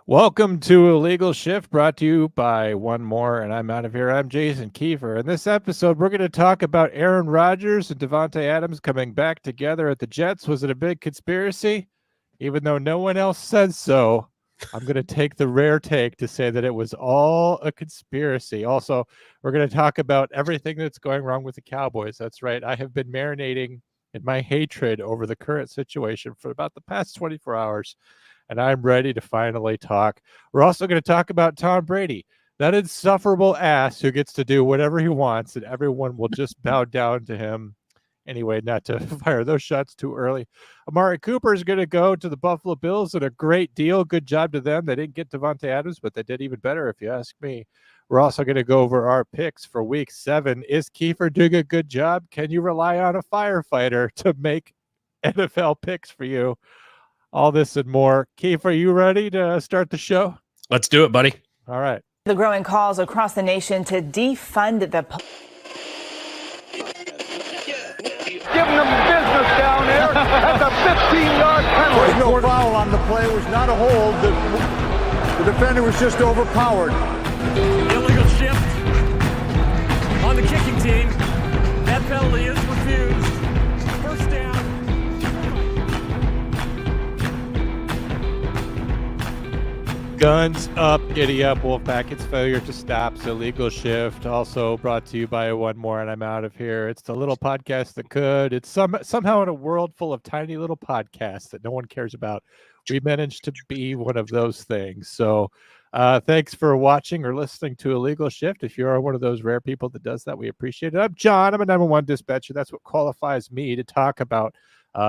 Welcome to Illegal Shift, brought to you by One More, and I'm out of here. I'm Jason Kiefer. In this episode, we're going to talk about Aaron Rodgers and Devante Adams coming back together at the Jets. Was it a big conspiracy? Even though no one else says so, I'm going to take the rare take to say that it was all a conspiracy. Also, we're going to talk about everything that's going wrong with the Cowboys. That's right. I have been marinating in my hatred over the current situation for about the past 24 hours. And I'm ready to finally talk. We're also going to talk about Tom Brady, that insufferable ass who gets to do whatever he wants, and everyone will just bow down to him. Anyway, not to fire those shots too early. Amari Cooper is going to go to the Buffalo Bills and a great deal. Good job to them. They didn't get Devante Adams, but they did even better, if you ask me. We're also going to go over our picks for Week 7. Is Kiefer doing a good job? Can you rely on a firefighter to make NFL picks for you? All this and more. Keith, are you ready to start the show? Let's do it, buddy. All right. The growing calls across the nation to defund the Giving them business down there. That's a 15-yard penalty. There's no foul on the play. It was not a hold. The defender was just overpowered. Illegal shift on the kicking team. That penalty is refused. First down. Guns up, giddy up, Wolfpack. It's failure to stop. So Legal Shift, also brought to you by One More, and I'm out of here. It's the little podcast that could. It's somehow in a world full of tiny little podcasts that no one cares about. We managed to be one of those things. So thanks for watching or listening to Illegal Shift. If you are one of those rare people that does that, we appreciate it. I'm John. I'm a number one dispatcher. That's what qualifies me to talk about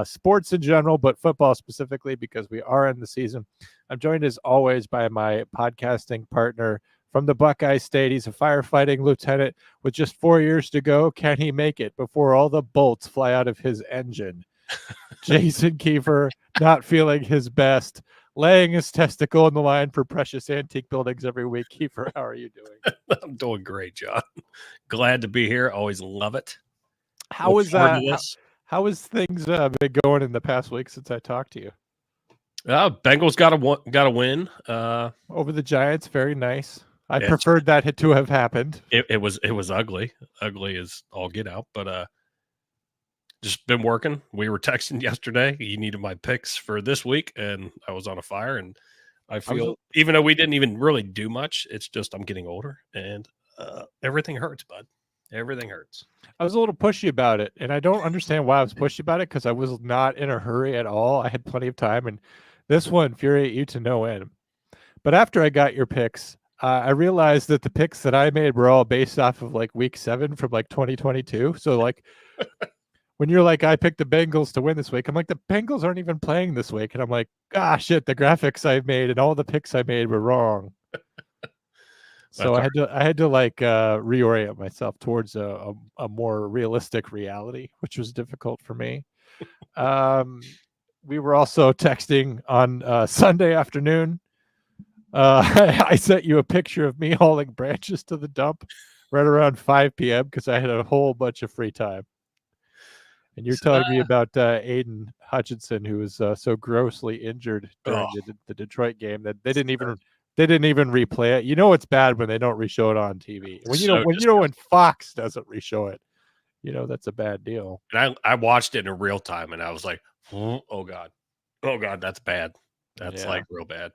sports in general, but football specifically, because we are in the season. I'm joined as always by my podcasting partner from the Buckeye State. He's a firefighting lieutenant with just 4 years to go. Can he make it before all the bolts fly out of his engine? Jason Kiefer, not feeling his best, laying his testicle in the line for precious antique buildings every week. Kiefer, how are you doing? I'm doing great, John. Glad to be here. Always love it. How is How has things been going in the past week since I talked to you? Bengals got a win Over the Giants. Very nice. I Yeah, preferred that to have happened. It was ugly as all get out, but just been working. We were texting yesterday. You needed my picks for this week, and I was on a fire. And I feel even though we didn't even really do much, it's just I'm getting older, and everything hurts, bud. Everything hurts. I was a little pushy about it, and I don't understand why I was pushy about it, because I was not in a hurry at all. I had plenty of time, and this will infuriate you to no end. But after I got your picks, I realized that the picks that I made were all based off of like Week 7 from like 2022. So like when you're like, I picked the Bengals to win this week, I'm like, the Bengals aren't even playing this week. And I'm like, shit, the graphics I made and all the picks I made were wrong. So I had to like reorient myself towards a more realistic reality, which was difficult for me. We were also texting on Sunday afternoon. I sent you a picture of me hauling branches to the dump right around 5 p.m. because I had a whole bunch of free time. And you're telling me about Aiden Hutchinson, who was so grossly injured during the Detroit game that they didn't even replay it. You know it's bad when they don't reshow it on TV. When Fox doesn't reshow it, that's a bad deal. And I watched it in real time, and I was like, oh god, that's bad. That's like real bad.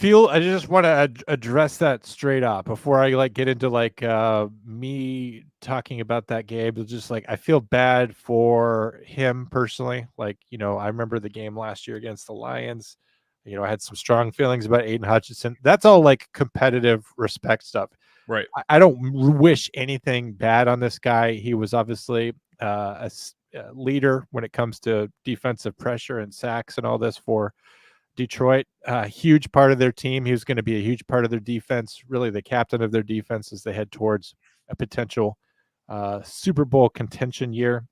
I just want to address that straight up before I like get into like me talking about that game. It's just like I feel bad for him personally. Like, I remember the game last year against the Lions. I had some strong feelings about Aiden Hutchinson. That's all like competitive respect stuff. Right. I don't wish anything bad on this guy. He was obviously a leader when it comes to defensive pressure and sacks and all this for Detroit. A huge part of their team. He was going to be a huge part of their defense, really the captain of their defense as they head towards a potential Super Bowl contention year.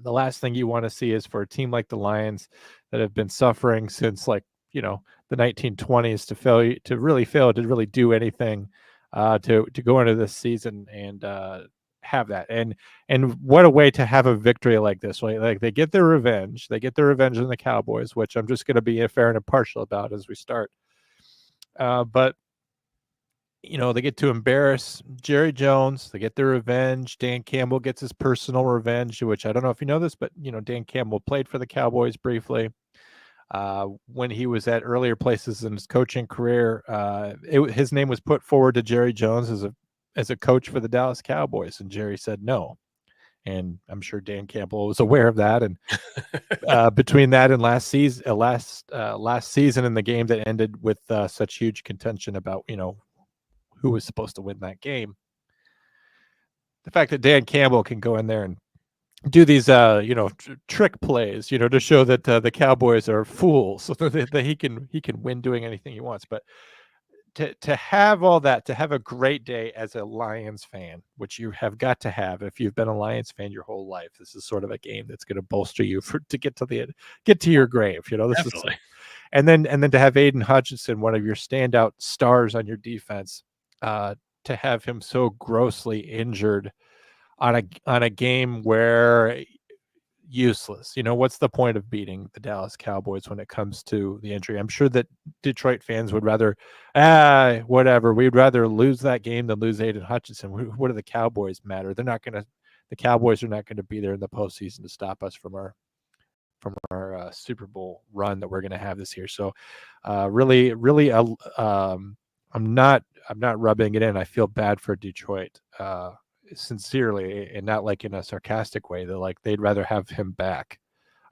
The last thing you want to see is for a team like the Lions that have been suffering since like, the 1920s to really fail to really do anything to go into this season and have that. And what a way to have a victory like this, right? Like they get their revenge. They get their revenge on the Cowboys, which I'm just going to be fair and impartial about as we start. But they get to embarrass Jerry Jones. They get their revenge. Dan Campbell gets his personal revenge, which I don't know if you know this, but Dan Campbell played for the Cowboys briefly. When he was at earlier places in his coaching career, his name was put forward to Jerry Jones as a coach for the Dallas Cowboys, and Jerry said no. And I'm sure Dan Campbell was aware of that. And between that and last season in the game that ended with such huge contention about who was supposed to win that game, the fact that Dan Campbell can go in there and do these trick plays to show that the Cowboys are fools, so that he can win doing anything he wants. But to have all that, to have a great day as a Lions fan, which you have got to have if you've been a Lions fan your whole life, this is sort of a game that's going to bolster you to get to your grave. This Definitely. and then to have Aiden Hutchinson, one of your standout stars on your defense, to have him so grossly injured on a game where useless. What's the point of beating the Dallas Cowboys when it comes to the injury? I'm sure that Detroit fans would rather, whatever. We'd rather lose that game than lose Aiden Hutchinson. What do the Cowboys matter? The Cowboys are not going to be there in the postseason to stop us from our Super Bowl run that we're going to have this year. So, really, I'm not rubbing it in. I feel bad for Detroit. Sincerely, and not like in a sarcastic way, that they'd rather have him back.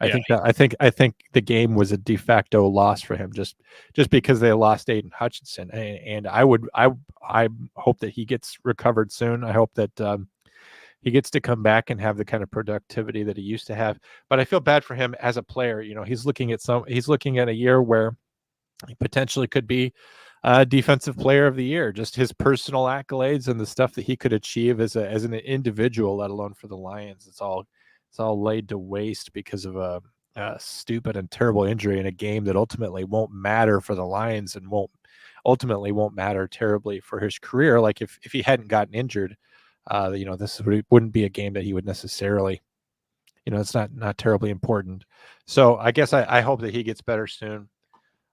I think the game was a de facto loss for him just because they lost Aiden Hutchinson, and I hope that he gets recovered soon. I hope that he gets to come back and have the kind of productivity that he used to have. But I feel bad for him as a player. He's looking at a year where he potentially could be defensive player of the year, just his personal accolades and the stuff that he could achieve as an individual, let alone for the Lions. It's all laid to waste because of a stupid and terrible injury in a game that ultimately won't matter for the Lions and won't matter terribly for his career. Like if he hadn't gotten injured, this wouldn't be a game that he would necessarily, it's not terribly important. So I guess I hope that he gets better soon.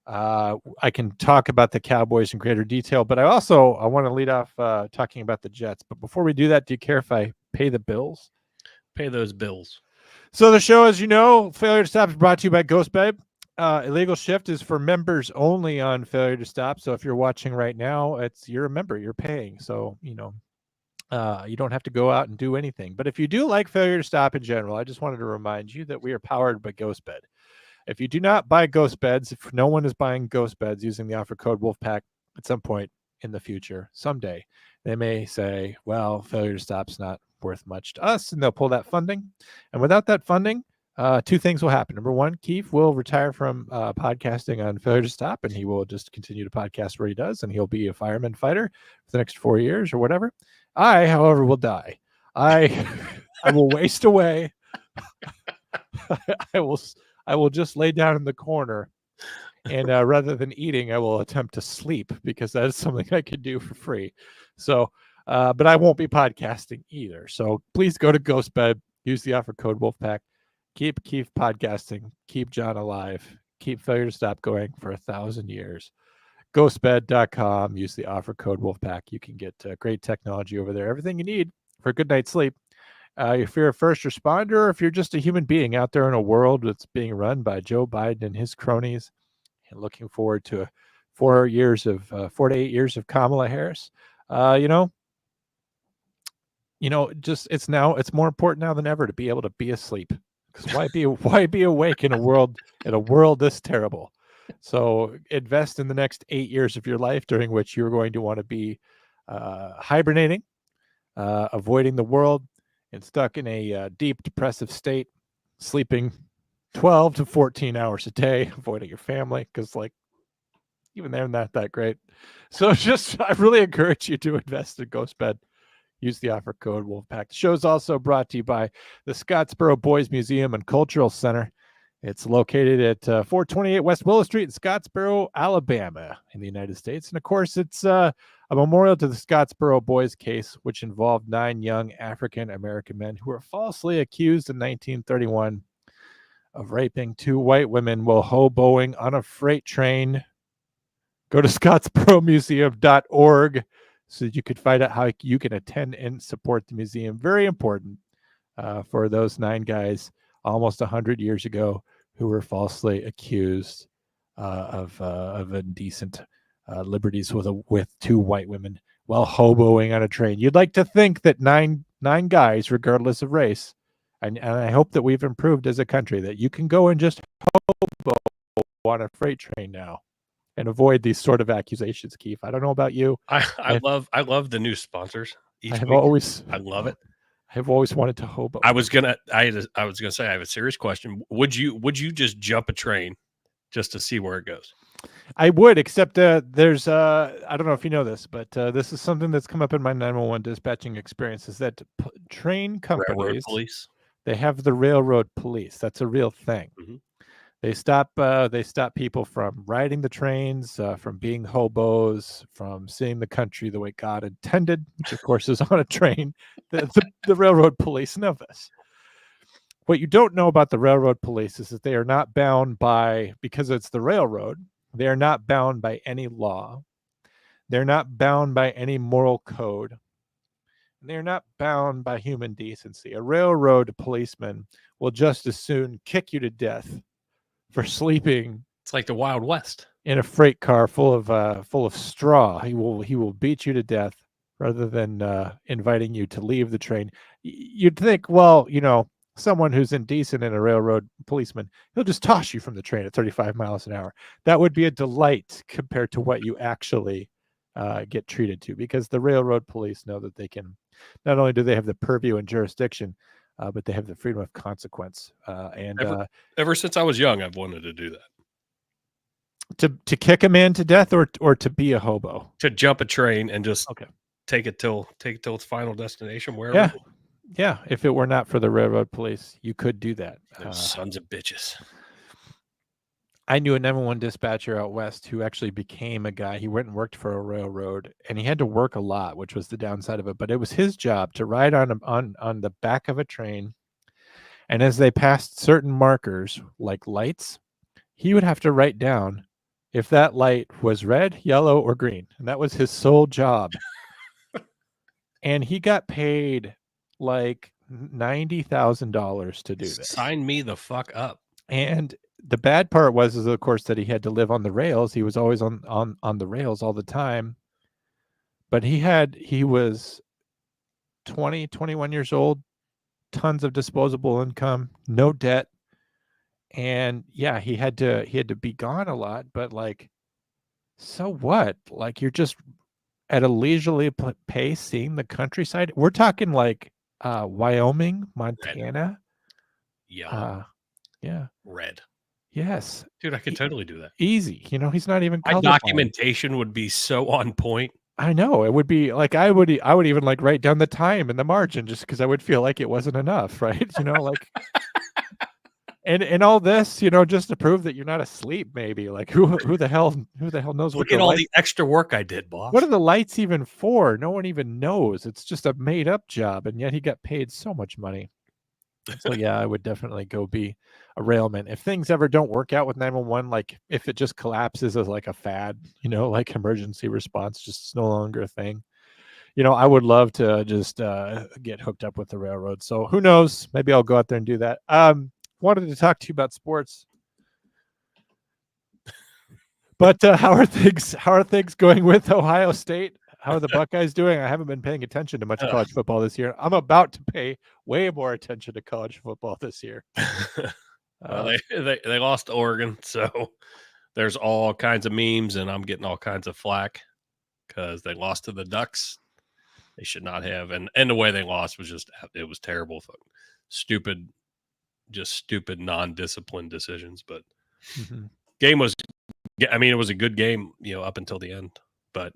I can talk about the Cowboys in greater detail, but I want to lead off talking about the Jets. But before we do that, do you care if I pay the bills? Pay those bills. So the show, as you know, Failure to Stop is brought to you by GhostBed. Illegal shift is for members only on Failure to Stop. So if you're watching right now, you're a member, you're paying. So, you don't have to go out and do anything. But if you do like Failure to Stop in general, I just wanted to remind you that we are powered by GhostBed. If you do not buy ghost beds, if no one is buying ghost beds using the offer code Wolfpack at some point in the future, someday, they may say, well, Failure to Stop's not worth much to us, and they'll pull that funding. And without that funding, two things will happen. Number one, Keith will retire from podcasting on Failure to Stop, and he will just continue to podcast where he does, and he'll be a fireman fighter for the next 4 years or whatever. I, however, will die. I will waste away. I will just lay down in the corner, and rather than eating, I will attempt to sleep, because that is something I could do for free. So, but I won't be podcasting either. So please go to GhostBed, use the offer code Wolfpack, keep podcasting, keep John alive, keep Failure to Stop going for 1,000 years. Ghostbed.com, use the offer code Wolfpack. You can get great technology over there, everything you need for a good night's sleep. If you're a first responder, or if you're just a human being out there in a world that's being run by Joe Biden and his cronies, and looking forward to 4 to 8 years of Kamala Harris, it's more important now than ever to be able to be asleep. Because why be awake in a world this terrible? So invest in the next 8 years of your life, during which you're going to want to be hibernating, avoiding the world, and stuck in a deep depressive state, sleeping 12 to 14 hours a day, avoiding your family, because even they're not that great. So I really encourage you to invest in GhostBed. Use the offer code Wolfpack. The show is also brought to you by the Scottsboro Boys Museum and Cultural Center. It's located at 428 West Willow Street in Scottsboro, Alabama, in the United States. And of course, it's a memorial to the Scottsboro Boys case, which involved 9 young African-American men who were falsely accused in 1931 of raping 2 white women while hoboing on a freight train Go to scottsboromuseum.org so that you can find out how you can attend and support the museum. Very important for those 9 guys almost 100 years ago who were falsely accused of indecent liberties with 2 white women while hoboing on a train. You'd like to think that nine guys, regardless of race, and I hope that we've improved as a country, that you can go and just hobo on a freight train now and avoid these sort of accusations, Keith. I don't know about you. I love the new sponsors each I love it. I've always wanted to hobo. I was gonna say I have a serious question. Would you just jump a train just to see where it goes? I would, except there's I don't know if you know this, but this is something that's come up in my 911 dispatching experience, is that train companies, Railroad police. they have the railroad police. That's a real thing. Mm-hmm. They stop people from riding the trains, from being hobos, from seeing the country the way God intended, which of course is on a train. The railroad police know this. What you don't know about the railroad police is that they are not bound by, because it's the railroad, they are not bound by any law. They're not bound by any moral code. They're not bound by human decency. A railroad policeman will just as soon kick you to death for sleeping. It's like the Wild West in a freight car full of straw. He will beat you to death rather than inviting you to leave the train. You'd think, well, someone who's indecent in a railroad policeman, he'll just toss you from the train at 35 miles an hour. That would be a delight compared to what you actually get treated to, because the railroad police know that they can, not only do they have the purview and jurisdiction, but they have the freedom of consequence. Ever since I was young, I've wanted to do that. To kick a man to death, or to be a hobo? To jump a train and just take it till its final destination, wherever. Yeah. Yeah, if it were not for the railroad police, you could do that. Those sons of bitches. I knew a 911 dispatcher out west who actually became a guy. He went and worked for a railroad, and he had to work a lot, which was the downside of it. But it was his job to ride on the back of a train, and as they passed certain markers, like lights, he would have to write down if that light was red, yellow, or green, and that was his sole job. And he got paid like $90,000 to do this. Sign me the fuck up. And the bad part was, of course, that he had to live on the rails. He was always on the rails all the time. But he was 21 years old, tons of disposable income, no debt. And yeah, he had to be gone a lot, but like, so what? Like, you're just at a leisurely pace seeing the countryside. We're talking like Wyoming, Montana. Yeah. Yeah. Red. Yes. Dude, I could totally do that. Easy. He's not even my documentation would be so on point. I know. It would be like, I would even like write down the time in the margin, just because I would feel like it wasn't enough, right? Like and all this, just to prove that you're not asleep, maybe. Like who the hell knows? Look at all the extra work I did, boss. What are the lights even for? No one even knows. It's just a made up job, and yet he got paid so much money. So yeah, I would definitely go be a railman. If things ever don't work out with 911, like if it just collapses as like a fad, like emergency response, just no longer a thing. I would love to just get hooked up with the railroad. So who knows? Maybe I'll go out there and do that. Wanted to talk to you about sports, but how are things going with Ohio State? How are the Buckeyes doing? I haven't been paying attention to much college football this year. I'm about to pay way more attention to college football this year. Well, they lost to Oregon, so there's all kinds of memes, and I'm getting all kinds of flack because they lost to the Ducks. They should not have, and the way they lost was it was terrible, stupid, non-disciplined decisions. But game was, it was a good game, up until the end, but.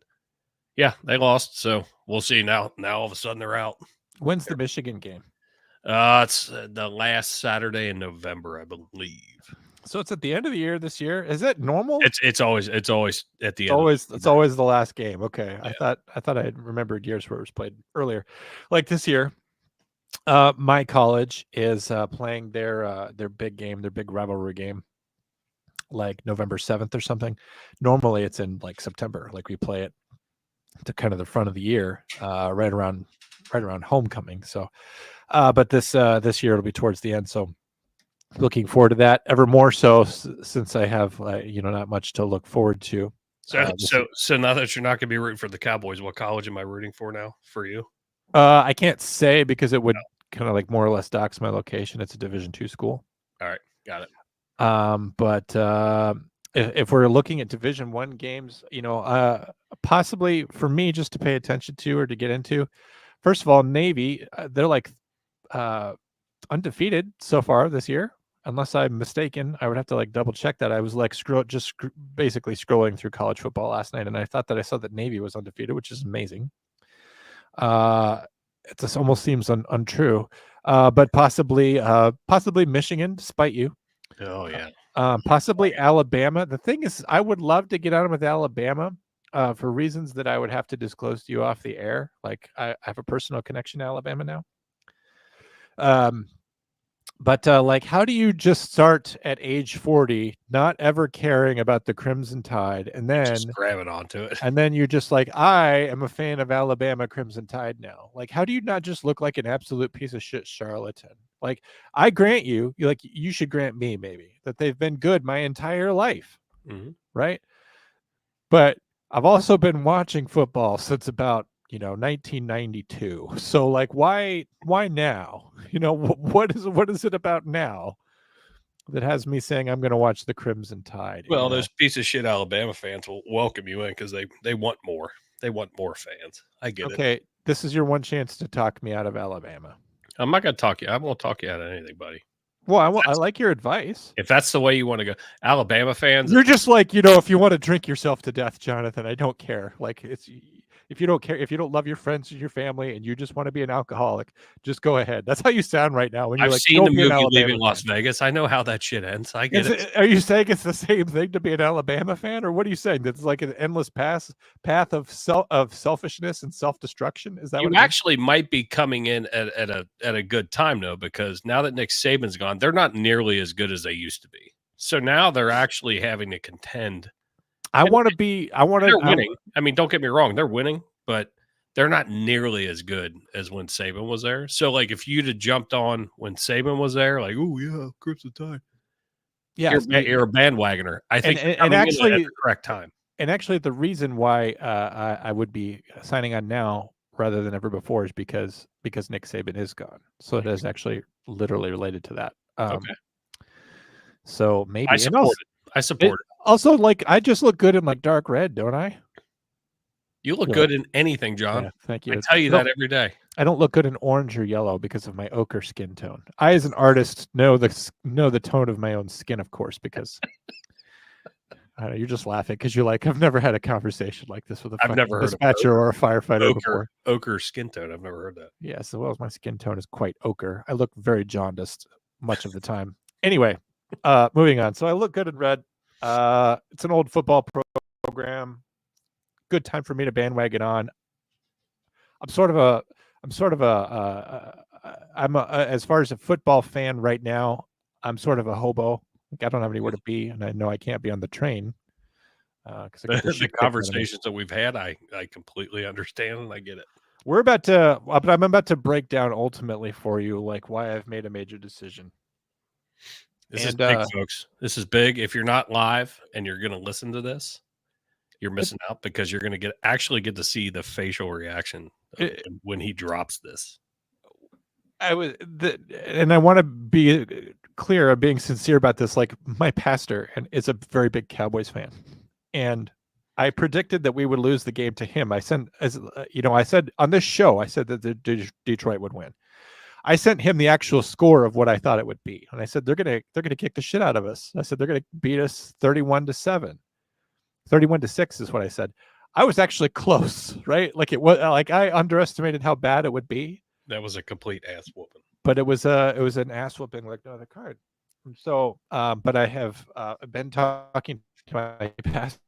Yeah, they lost, so we'll see now. Now all of a sudden they're out. When's the Michigan game? It's the last Saturday in November, I believe. So it's at the end of the year this year. Is it normal? It's always at the end. It's always the last game. Okay, yeah. I thought I had remembered years where it was played earlier, like this year. My college is playing their big game, their big rivalry game like November 7th or something. Normally it's in like September. Like we play it to kind of the front of the year, right around homecoming. So, but this year it'll be towards the end. So looking forward to that ever more so since I have, not much to look forward to. So now that you're not going to be rooting for the Cowboys, what college am I rooting for now for you? I can't say because it would kind of like more or less dox my location. It's a Division II school. All right. Got it. But if we're looking at Division I games, possibly for me just to pay attention to or to get into, first of all, Navy, they're like undefeated so far this year. Unless I'm mistaken, I would have to like double check that. I was like basically scrolling through college football last night, and I thought that I saw that Navy was undefeated, which is amazing. It just almost seems untrue, but possibly Michigan, despite you. Oh yeah. Possibly Alabama. The thing is, I would love to get on with Alabama for reasons that I would have to disclose to you off the air. Like I have a personal connection to Alabama now. But like, how do you just start at age 40, not ever caring about the Crimson Tide, and then just grabbing onto it, and then you're just like, I am a fan of Alabama Crimson Tide now. Like, how do you not just look like an absolute piece of shit charlatan? Like, I grant you, you should grant me maybe that they've been good my entire life, right? But I've also been watching football since about 1992. So like, why now? What is it about now that has me saying I'm going to watch the Crimson Tide? Well, those piece of shit Alabama fans will welcome you in because they want more. They want more fans. I get it. Okay, this is your one chance to talk me out of Alabama. I'm not going to talk you. I won't talk you out of anything, buddy. Well, I like your advice. If that's the way you want to go, Alabama fans, you're just like, if you want to drink yourself to death, Jonathan, I don't care. Like, it's. If you don't care, if you don't love your friends and your family, and you just want to be an alcoholic, just go ahead. That's how you sound right now. When you're I've like, seen the movie Leaving Las Vegas. I know how that shit ends. I get it. Are you saying it's the same thing to be an Alabama fan, or what are you saying? That's like an endless path of selfishness and self-destruction. Is that you what actually might be coming in at a good time though, because now that Nick Saban's gone, they're not nearly as good as they used to be. So now they're actually having to contend. They're winning. I mean, don't get me wrong, they're winning, but they're not nearly as good as when Saban was there. So, like, if you'd have jumped on when Saban was there, like, oh yeah, Crimson Tide, you're a bandwagoner. I think and actually at the correct time. And actually, the reason why I would be signing on now rather than ever before is because Nick Saban is gone. So it is actually literally related to that. Okay. So maybe I support it. Also, like, I just look good in like dark red, don't I? You look good in anything, John. Yeah, thank you. I tell you that every day. I don't look good in orange or yellow because of my ochre skin tone. I, as an artist, know the tone of my own skin, of course, because I don't know, you're just laughing because you're like, I've never had a conversation like this with a dispatcher or a firefighter before. Ochre skin tone. I've never heard that. Yeah, so well, my skin tone is quite ochre. I look very jaundiced much of the time. Anyway, moving on. So I look good in red. It's an old football program. Good time for me to bandwagon on. As far as a football fan right now, I'm sort of a hobo. Like, I don't have anywhere to be, and I know I can't be on the train. The conversations that we've had, I completely understand and I get it. I'm about to break down ultimately for you, like, why I've made a major decision. This is big, folks. This is big. If you're not live and you're going to listen to this, you're missing out because you're going to actually get to see the facial reaction when he drops this. I want to be clear. I'm being sincere about this. Like, my pastor is a very big Cowboys fan, and I predicted that we would lose the game to him. I said on this show, I said that the Detroit would win. I sent him the actual score of what I thought it would be, and I said they're gonna kick the shit out of us. I said they're gonna beat us 31-7, 31-6 is what I said. I was actually close, right? Like, it was like I underestimated how bad it would be. That was a complete ass whooping. But it was an ass whooping like no other card. So, but I have been talking to my pastor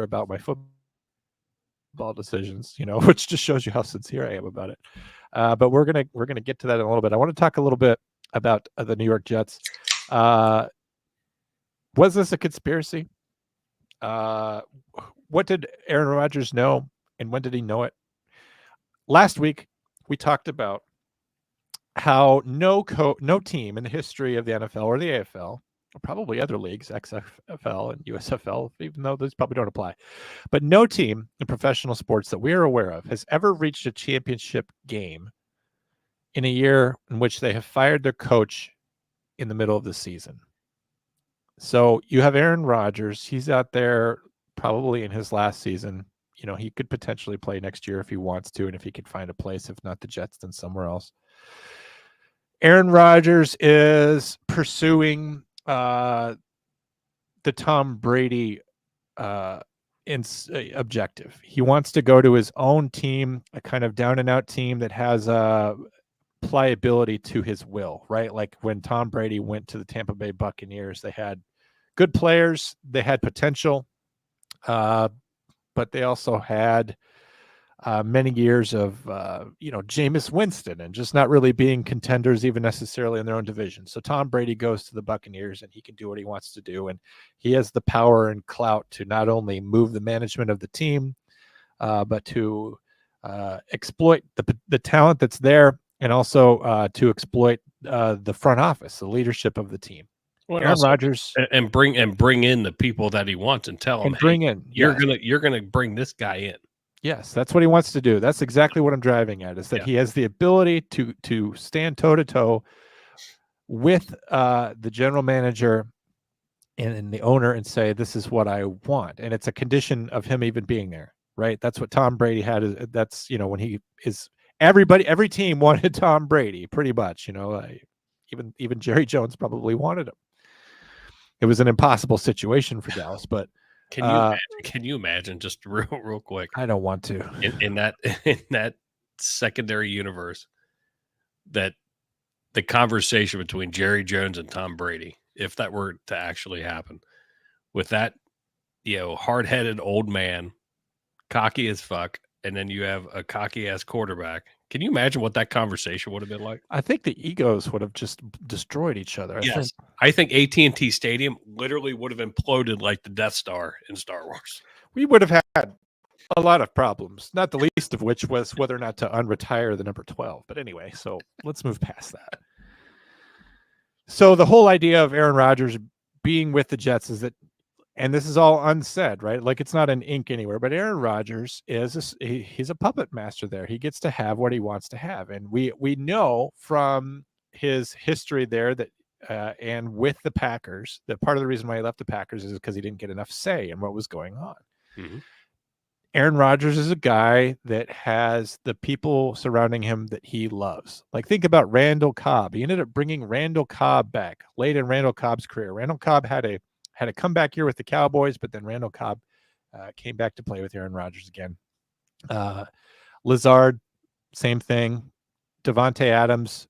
about my football decisions, which just shows you how sincere I am about it. But we're gonna get to that in a little bit. I want to talk a little bit about the New York Jets. Was this a conspiracy? What did Aaron Rodgers know, and when did he know it? Last week, we talked about how no team in the history of the NFL or the AFL, or probably other leagues, XFL and USFL, even though those probably don't apply, but no team in professional sports that we are aware of has ever reached a championship game in a year in which they have fired their coach in the middle of the season. So you have Aaron Rodgers. He's out there probably in his last season. You know, he could potentially play next year if he wants to, and if he could find a place, if not the Jets, then somewhere else. Aaron Rodgers is pursuing the Tom Brady objective. He wants to go to his own team, a kind of down and out team that has pliability to his will, right? Like when Tom Brady went to the Tampa Bay Buccaneers, they had good players, they had potential, but they also had many years of, Jameis Winston and just not really being contenders even necessarily in their own division. So Tom Brady goes to the Buccaneers and he can do what he wants to do. And he has the power and clout to not only move the management of the team, but to exploit the talent that's there, and also to exploit the front office, the leadership of the team. Well, Aaron Rodgers and bring in the people that he wants and tell him, you're gonna bring this guy in. Yes, that's what he wants to do. That's exactly what I'm driving at, is that he has the ability to stand toe to toe with the general manager and the owner and say, this is what I want. And it's a condition of him even being there, right? That's what Tom Brady had. That's, when he is, every team wanted Tom Brady pretty much, even Jerry Jones probably wanted him. It was an impossible situation for Dallas, but can you imagine just real quick? I don't want to. In that secondary universe, that the conversation between Jerry Jones and Tom Brady, if that were to actually happen, with that, hard-headed old man, cocky as fuck, and then you have a cocky ass quarterback. Can you imagine what that conversation would have been like? I think the egos would have just destroyed each other. Yes. I think AT&T Stadium literally would have imploded like the Death Star in Star Wars. We would have had a lot of problems, not the least of which was whether or not to unretire the number 12. But anyway, so let's move past that. So the whole idea of Aaron Rodgers being with the Jets is that, and this is all unsaid, right? Like it's not in ink anywhere, but Aaron Rodgers he's a puppet master there. He gets to have what he wants to have. And we know from his history there that, and with the Packers, that part of the reason why he left the Packers is because he didn't get enough say in what was going on. Mm-hmm. Aaron Rodgers is a guy that has the people surrounding him that he loves. Like think about Randall Cobb. He ended up bringing Randall Cobb back late in Randall Cobb's career. Randall Cobb had a comeback year with the Cowboys, but then Randall Cobb came back to play with Aaron Rodgers again. Lazard, same thing. Devante Adams,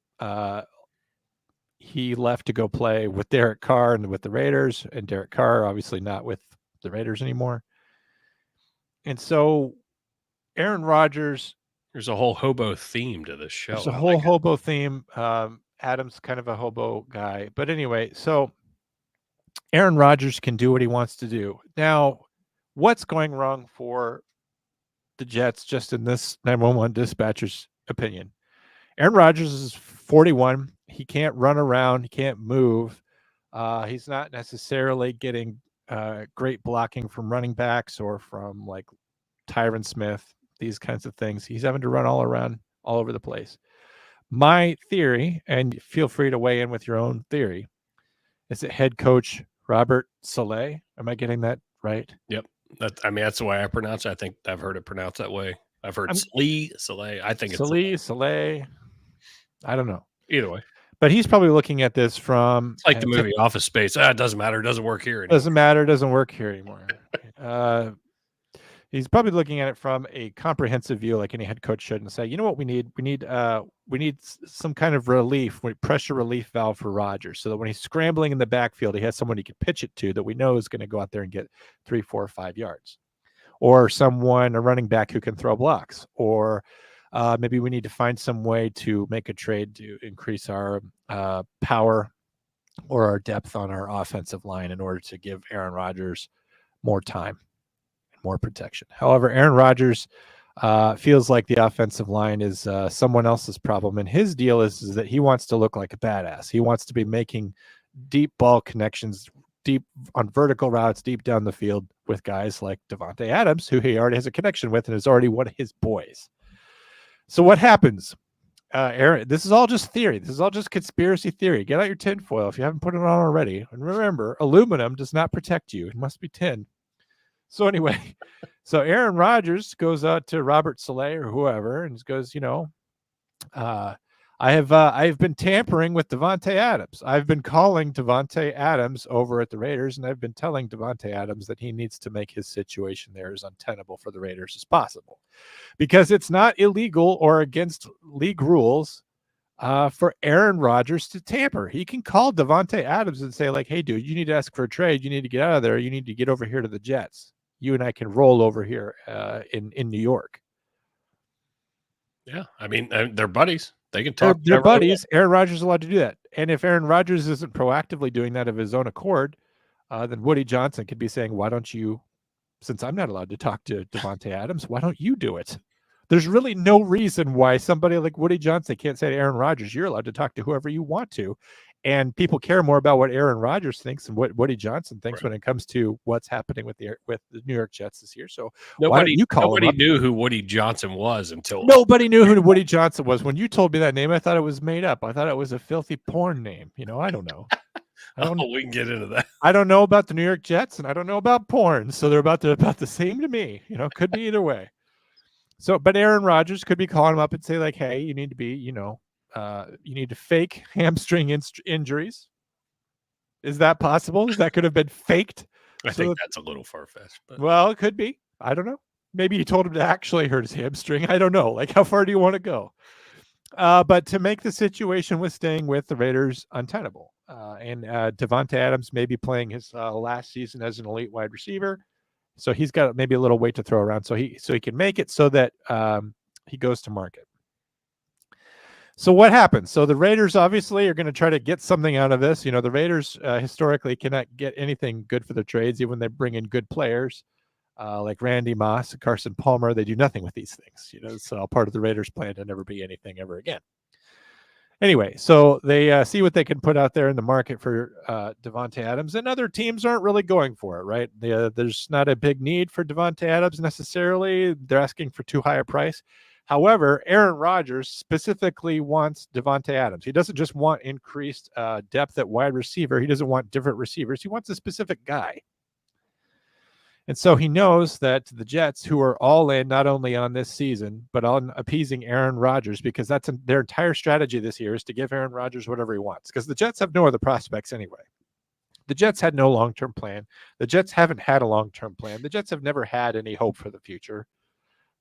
he left to go play with Derek Carr and with the Raiders, and Derek Carr obviously not with the Raiders anymore. And so Aaron Rodgers, there's a whole hobo theme to this show. There's a whole hobo theme. Adams kind of a hobo guy, but anyway, so Aaron Rodgers can do what he wants to do. Now, what's going wrong for the Jets, just in this 911 dispatcher's opinion? Aaron Rodgers is 41. He can't run around. He can't move. He's not necessarily getting great blocking from running backs or from like Tyron Smith, these kinds of things. He's having to run all around, all over the place. My theory, and feel free to weigh in with your own theory, is that head coach Robert Saleh. Am I getting that right? Yep. That's the way I pronounce it. I think I've heard it pronounced that way. I've heard Saleh. I think it's Saleh. I don't know. Either way. But he's probably looking at this from... It's like the movie Office Space. It doesn't matter. It doesn't work here anymore. Doesn't matter. Doesn't work here anymore. He's probably looking at it from a comprehensive view, like any head coach should, and say, you know what we need? We need some kind of pressure relief valve for Rodgers, so that when he's scrambling in the backfield, he has someone he can pitch it to that we know is going to go out there and get 3, 4, 5 yards, or a running back who can throw blocks, or maybe we need to find some way to make a trade to increase our power or our depth on our offensive line in order to give Aaron Rodgers more time and more protection. However, Aaron Rodgers feels like the offensive line is someone else's problem, and his deal is that he wants to look like a badass. He wants to be making deep ball connections, deep on vertical routes, deep down the field with guys like Devante Adams, who he already has a connection with and is already one of his boys. So what happens? Aaron, this is all just theory. This is all just conspiracy theory. Get out your tinfoil if you haven't put it on already. And remember, aluminum does not protect you. It must be tin. So anyway, so Aaron Rodgers goes out to Robert Saleh or whoever and goes, I've been tampering with Devante Adams. I've been calling Devante Adams over at the Raiders, and I've been telling Devante Adams that he needs to make his situation there as untenable for the Raiders as possible, because it's not illegal or against league rules for Aaron Rodgers to tamper. He can call Devante Adams and say, like, hey, dude, you need to ask for a trade. You need to get out of there. You need to get over here to the Jets. You and I can roll over here in New York. Yeah, I mean, they're buddies. They can talk. They're buddies. Aaron Rodgers is allowed to do that. And if Aaron Rodgers isn't proactively doing that of his own accord, then Woody Johnson could be saying, why don't you, since I'm not allowed to talk to Devante Adams, why don't you do it? There's really no reason why somebody like Woody Johnson can't say to Aaron Rodgers, you're allowed to talk to whoever you want to. And people care more about what Aaron Rodgers thinks and what Woody Johnson thinks when it comes to what's happening with the New York Jets this year. So nobody knew who Woody Johnson was until nobody knew who Woody Johnson was. When you told me that name, I thought it was made up. I thought it was a filthy porn name. I don't know. We can get into that. I don't know about the New York Jets, and I don't know about porn. So they're about the same to me. Could be either way. So, but Aaron Rodgers could be calling him up and say, like, hey, you need to be, you need to fake hamstring injuries. Is that possible? That could have been faked. I think that's a little far-fetched. But... Well, it could be. I don't know. Maybe he told him to actually hurt his hamstring. I don't know. Like, how far do you want to go? But to make the situation with staying with the Raiders untenable. And Devante Adams may be playing his last season as an elite wide receiver. So he's got maybe a little weight to throw around so he can make it so that he goes to market. So what happens? So the Raiders obviously are going to try to get something out of this. The Raiders historically cannot get anything good for their trades, even when they bring in good players like Randy Moss and Carson Palmer. They do nothing with these things. It's all part of the Raiders' plan to never be anything ever again. Anyway, so they see what they can put out there in the market for Devante Adams, and other teams aren't really going for it, right? There's not a big need for Devante Adams necessarily. They're asking for too high a price. However, Aaron Rodgers specifically wants Devante Adams. He doesn't just want increased depth at wide receiver. He doesn't want different receivers. He wants a specific guy. And so he knows that the Jets, who are all in not only on this season, but on appeasing Aaron Rodgers, because that's their entire strategy this year is to give Aaron Rodgers whatever he wants, because the Jets have no other prospects anyway. The Jets had no long-term plan. The Jets haven't had a long-term plan. The Jets have never had any hope for the future.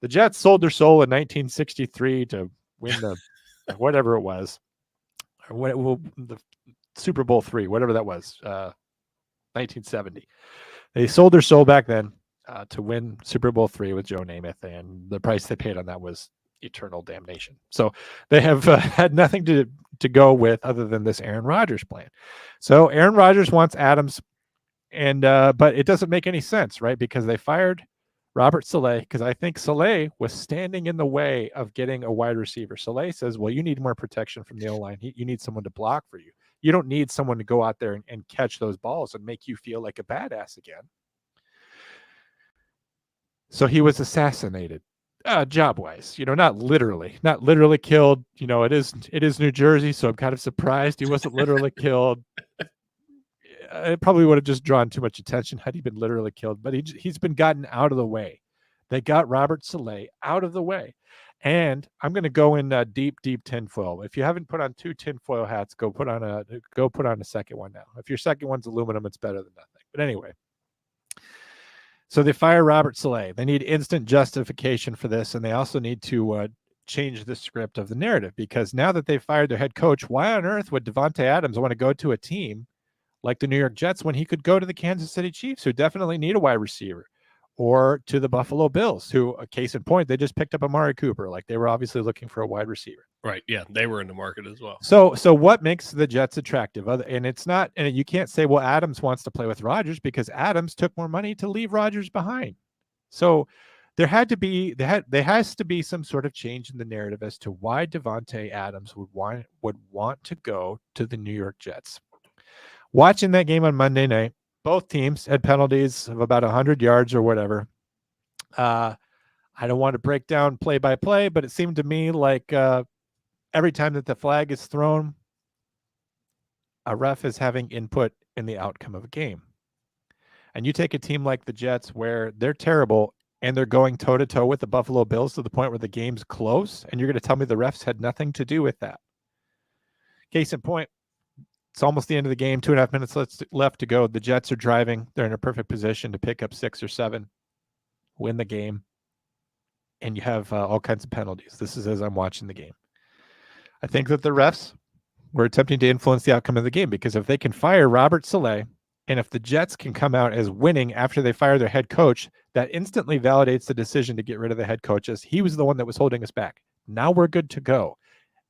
The Jets sold their soul in 1963 to win the whatever it was, the Super Bowl III, whatever that was, 1970. They sold their soul back then to win Super Bowl III with Joe Namath, and the price they paid on that was eternal damnation. So they have had nothing to go with other than this Aaron Rodgers plan. So Aaron Rodgers wants Adams, and but it doesn't make any sense, right? Because they fired Robert Saleh, because I think Saleh was standing in the way of getting a wide receiver. Saleh says, well, you need more protection from the O-line. You need someone to block for you. You don't need someone to go out there and catch those balls and make you feel like a badass again. So he was assassinated, job-wise, not literally killed. It is New Jersey, so I'm kind of surprised he wasn't literally killed. It probably would have just drawn too much attention had he been literally killed, but he's been gotten out of the way. They got Robert Saleh out of the way. And I'm going to go in deep tinfoil. If you haven't put on 2 tinfoil hats, go put on a second one now. If your second one's aluminum, it's better than nothing. But anyway, so they fire Robert Saleh. They need instant justification for this, and they also need to change the script of the narrative, because now that they've fired their head coach, why on earth would Devante Adams want to go to a team like the New York Jets when he could go to the Kansas City Chiefs, who definitely need a wide receiver, or to the Buffalo Bills, who, a case in point, they just picked up Amari Cooper. Like, they were obviously looking for a wide receiver. Right. Yeah. They were in the market as well. So what makes the Jets attractive? And it's not, and you can't say, well, Adams wants to play with Rodgers, because Adams took more money to leave Rodgers behind. So there has to be some sort of change in the narrative as to why Devante Adams would want to go to the New York Jets. Watching that game on Monday night, both teams had penalties of about 100 yards or whatever. I don't want to break down play by play, but it seemed to me like every time that the flag is thrown, a ref is having input in the outcome of a game. And you take a team like the Jets, where they're terrible and they're going toe-to-toe with the Buffalo Bills to the point where the game's close, and you're going to tell me the refs had nothing to do with that. Case in point, it's almost the end of the game, 2.5 minutes left to go. The Jets are driving. They're in a perfect position to pick up 6 or 7, win the game, and you have all kinds of penalties. This is as I'm watching the game. I think that the refs were attempting to influence the outcome of the game, because if they can fire Robert Saleh, and if the Jets can come out as winning after they fire their head coach, that instantly validates the decision to get rid of the head coach, as he was the one that was holding us back. Now we're good to go.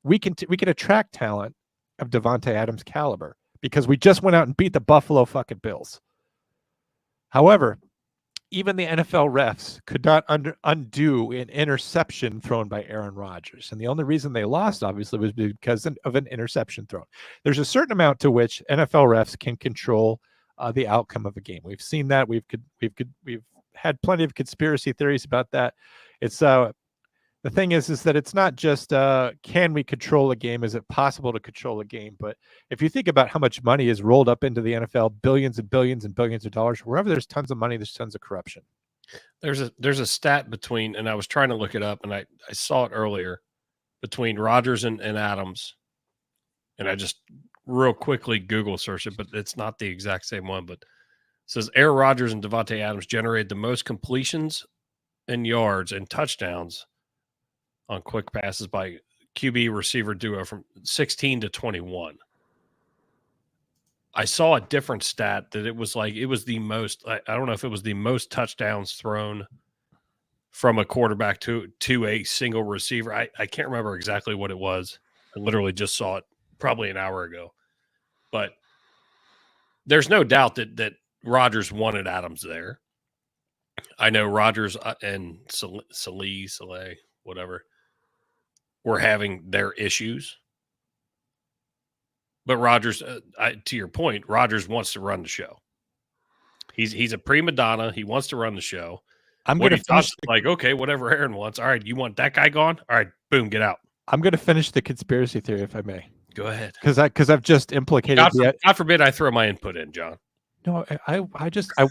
We can attract talent of Devante Adams caliber, because we just went out and beat the Buffalo fucking Bills. However, even the NFL refs could not undo an interception thrown by Aaron Rodgers. And the only reason they lost, obviously, was because of an interception thrown. There's a certain amount to which NFL refs can control the outcome of a game. We've seen that. We've had plenty of conspiracy theories about that. It's the thing is that it's not just can we control a game? Is it possible to control a game? But if you think about how much money is rolled up into the NFL, billions and billions and billions of dollars, wherever there's tons of money, there's tons of corruption. There's a stat between, and I was trying to look it up, and I saw it earlier, between Rodgers and Adams, and I just real quickly Google searched it, but it's not the exact same one. But it says Aaron Rodgers and Devante Adams generated the most completions and yards and touchdowns on quick passes by QB receiver duo from 16 to 21. I saw a different stat that it was the most, I don't know if it was the most touchdowns thrown from a quarterback to a single receiver. I can't remember exactly what it was. I literally just saw it probably an hour ago. But there's no doubt that Rodgers wanted Adams there. I know Rodgers and Saleh, whatever, were having their issues. But Rodgers, to your point, Rodgers wants to run the show. He's a prima donna. He wants to run the show. I'm going to finish okay, whatever Aaron wants. All right, you want that guy gone? All right, boom, get out. I'm going to finish the conspiracy theory, if I may. Go ahead. Because I've just implicated. God forbid I throw my input in, John. No, I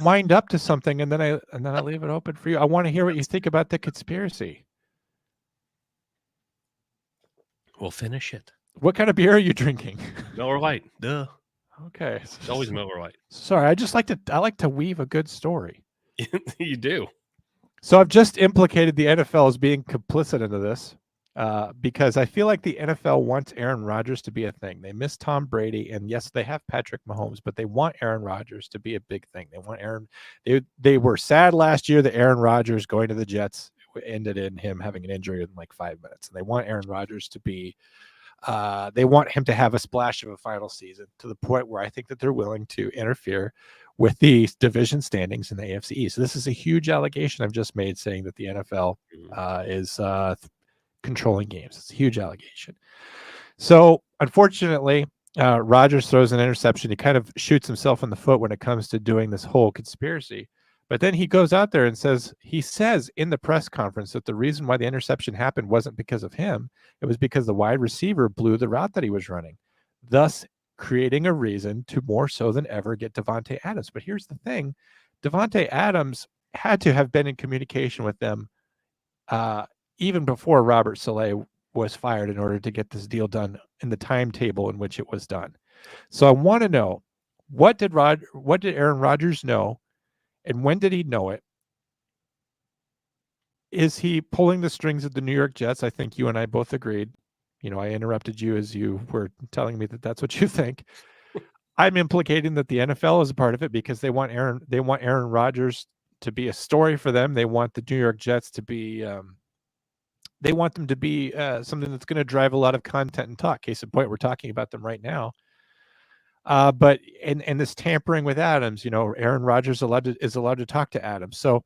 wind up to something and then I leave it open for you. I want to hear what you think about the conspiracy. We'll finish it. What kind of beer are you drinking? Miller Lite. Duh. Okay. It's always Miller Lite. Sorry, I like to weave a good story. You do. So I've just implicated the NFL as being complicit into this because I feel like the NFL wants Aaron Rodgers to be a thing. They miss Tom Brady, and yes, they have Patrick Mahomes, but they want Aaron Rodgers to be a big thing. They want Aaron. They were sad last year that Aaron Rodgers going to the Jets ended in him having an injury in like 5 minutes, and they want Aaron Rodgers to be. They want him to have a splash of a final season to the point where I think that they're willing to interfere with the division standings in the AFC East. So this is a huge allegation I've just made, saying that the NFL is controlling games. It's a huge allegation. So unfortunately, Rodgers throws an interception. He kind of shoots himself in the foot when it comes to doing this whole conspiracy. But then he goes out there and says in the press conference that the reason why the interception happened wasn't because of him. It was because the wide receiver blew the route that he was running, thus creating a reason to more so than ever get Devante Adams. But here's the thing. Devante Adams had to have been in communication with them even before Robert Saleh was fired in order to get this deal done in the timetable in which it was done. So I want to know, what did Aaron Rodgers know? And when did he know it? Is he pulling the strings of the New York Jets? I think you and I both agreed. You know, I interrupted you as you were telling me that that's what you think. I'm implicating that the NFL is a part of it because they want Aaron Rodgers to be a story for them. They want the New York Jets to be they want them to be something that's going to drive a lot of content and talk. Case in point, we're talking about them right now. But and this tampering with Adams, Aaron Rodgers is allowed to talk to Adams. So,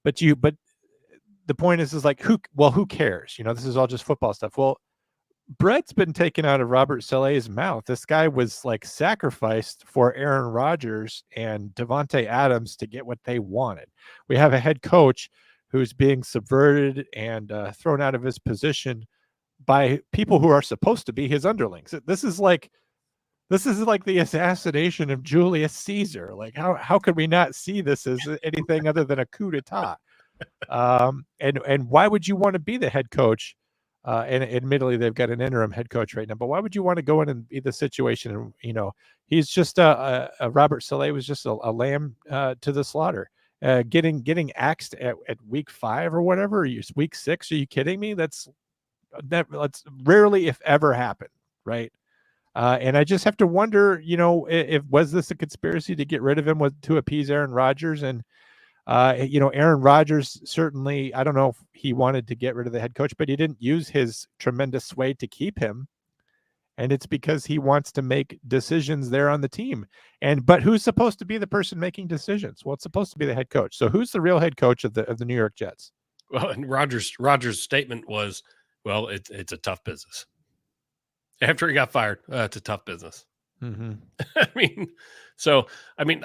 but the point is like, who cares? This is all just football stuff. Well, bread's been taken out of Robert Saleh's mouth. This guy was like sacrificed for Aaron Rodgers and Devante Adams to get what they wanted. We have a head coach who's being subverted and thrown out of his position by people who are supposed to be his underlings. This is like the assassination of Julius Caesar. Like, how could we not see this as anything other than a coup d'etat? And why would you want to be the head coach? And admittedly, they've got an interim head coach right now, but why would you want to go in and be the situation? And, he's just Robert Saleh was just a lamb to the slaughter, getting axed at week 5 or whatever. Week 6? Are you kidding me? That's rarely, if ever, happened, right? And I just have to wonder, if was this a conspiracy to get rid of him to appease Aaron Rodgers? And Aaron Rodgers certainly, I don't know if he wanted to get rid of the head coach, but he didn't use his tremendous sway to keep him. And it's because he wants to make decisions there on the team. But who's supposed to be the person making decisions? Well, it's supposed to be the head coach. So who's the real head coach of the New York Jets? Well, and Rodgers' statement was, well, it's a tough business. After he got fired, it's a tough business. Mm-hmm.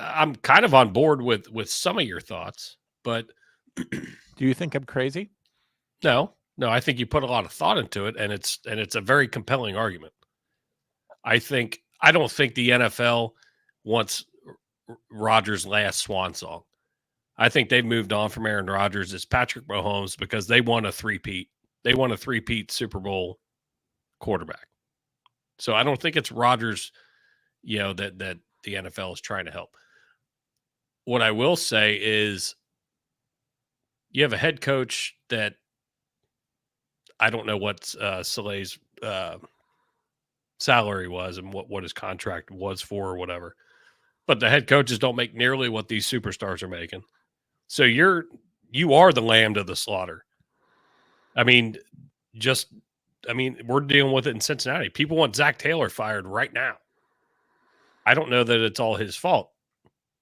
I'm kind of on board with some of your thoughts, but do you think I'm crazy? No, I think you put a lot of thought into it, and it's a very compelling argument. I don't think the NFL wants Rodgers' last swan song. I think they've moved on from Aaron Rodgers. It's Patrick Mahomes because they won a three-peat. They won a three-peat Super Bowl quarterback. So I don't think it's Rodgers, that the NFL is trying to help. What I will say is you have a head coach that I don't know what Saleh's salary was and what his contract was for or whatever. But the head coaches don't make nearly what these superstars are making. So you are the lamb to the slaughter. We're dealing with it in Cincinnati. People want Zach Taylor fired right now. I don't know that it's all his fault.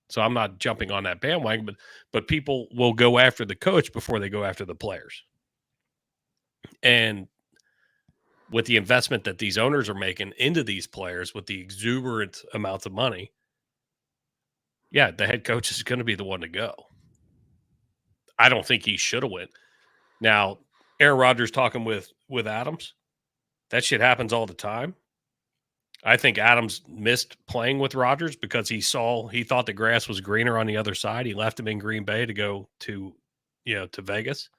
So I'm not jumping on that bandwagon, but people will go after the coach before they go after the players. And with the investment that these owners are making into these players with the exuberant amounts of money, yeah, the head coach is going to be the one to go. I don't think he should have went. Now, Aaron Rodgers talking with Adams, that shit happens all the time. I think Adams missed playing with Rodgers because he thought the grass was greener on the other side. He left him in Green Bay to go to Vegas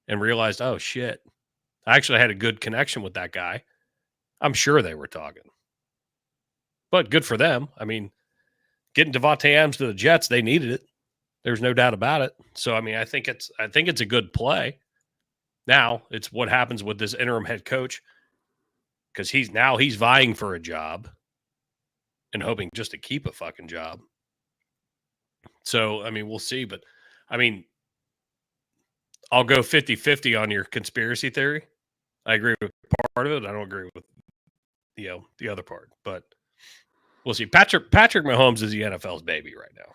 and realized, oh shit, I actually had a good connection with that guy. I'm sure they were talking, but good for them. Getting Devante Adams to the Jets, they needed it. There's no doubt about it. So, I think it's a good play. Now it's what happens with this interim head coach, because he's vying for a job and hoping just to keep a fucking job. So, we'll see. But, I'll go 50-50 on your conspiracy theory. I agree with part of it. I don't agree with, the other part. But we'll see. Patrick Mahomes is the NFL's baby right now.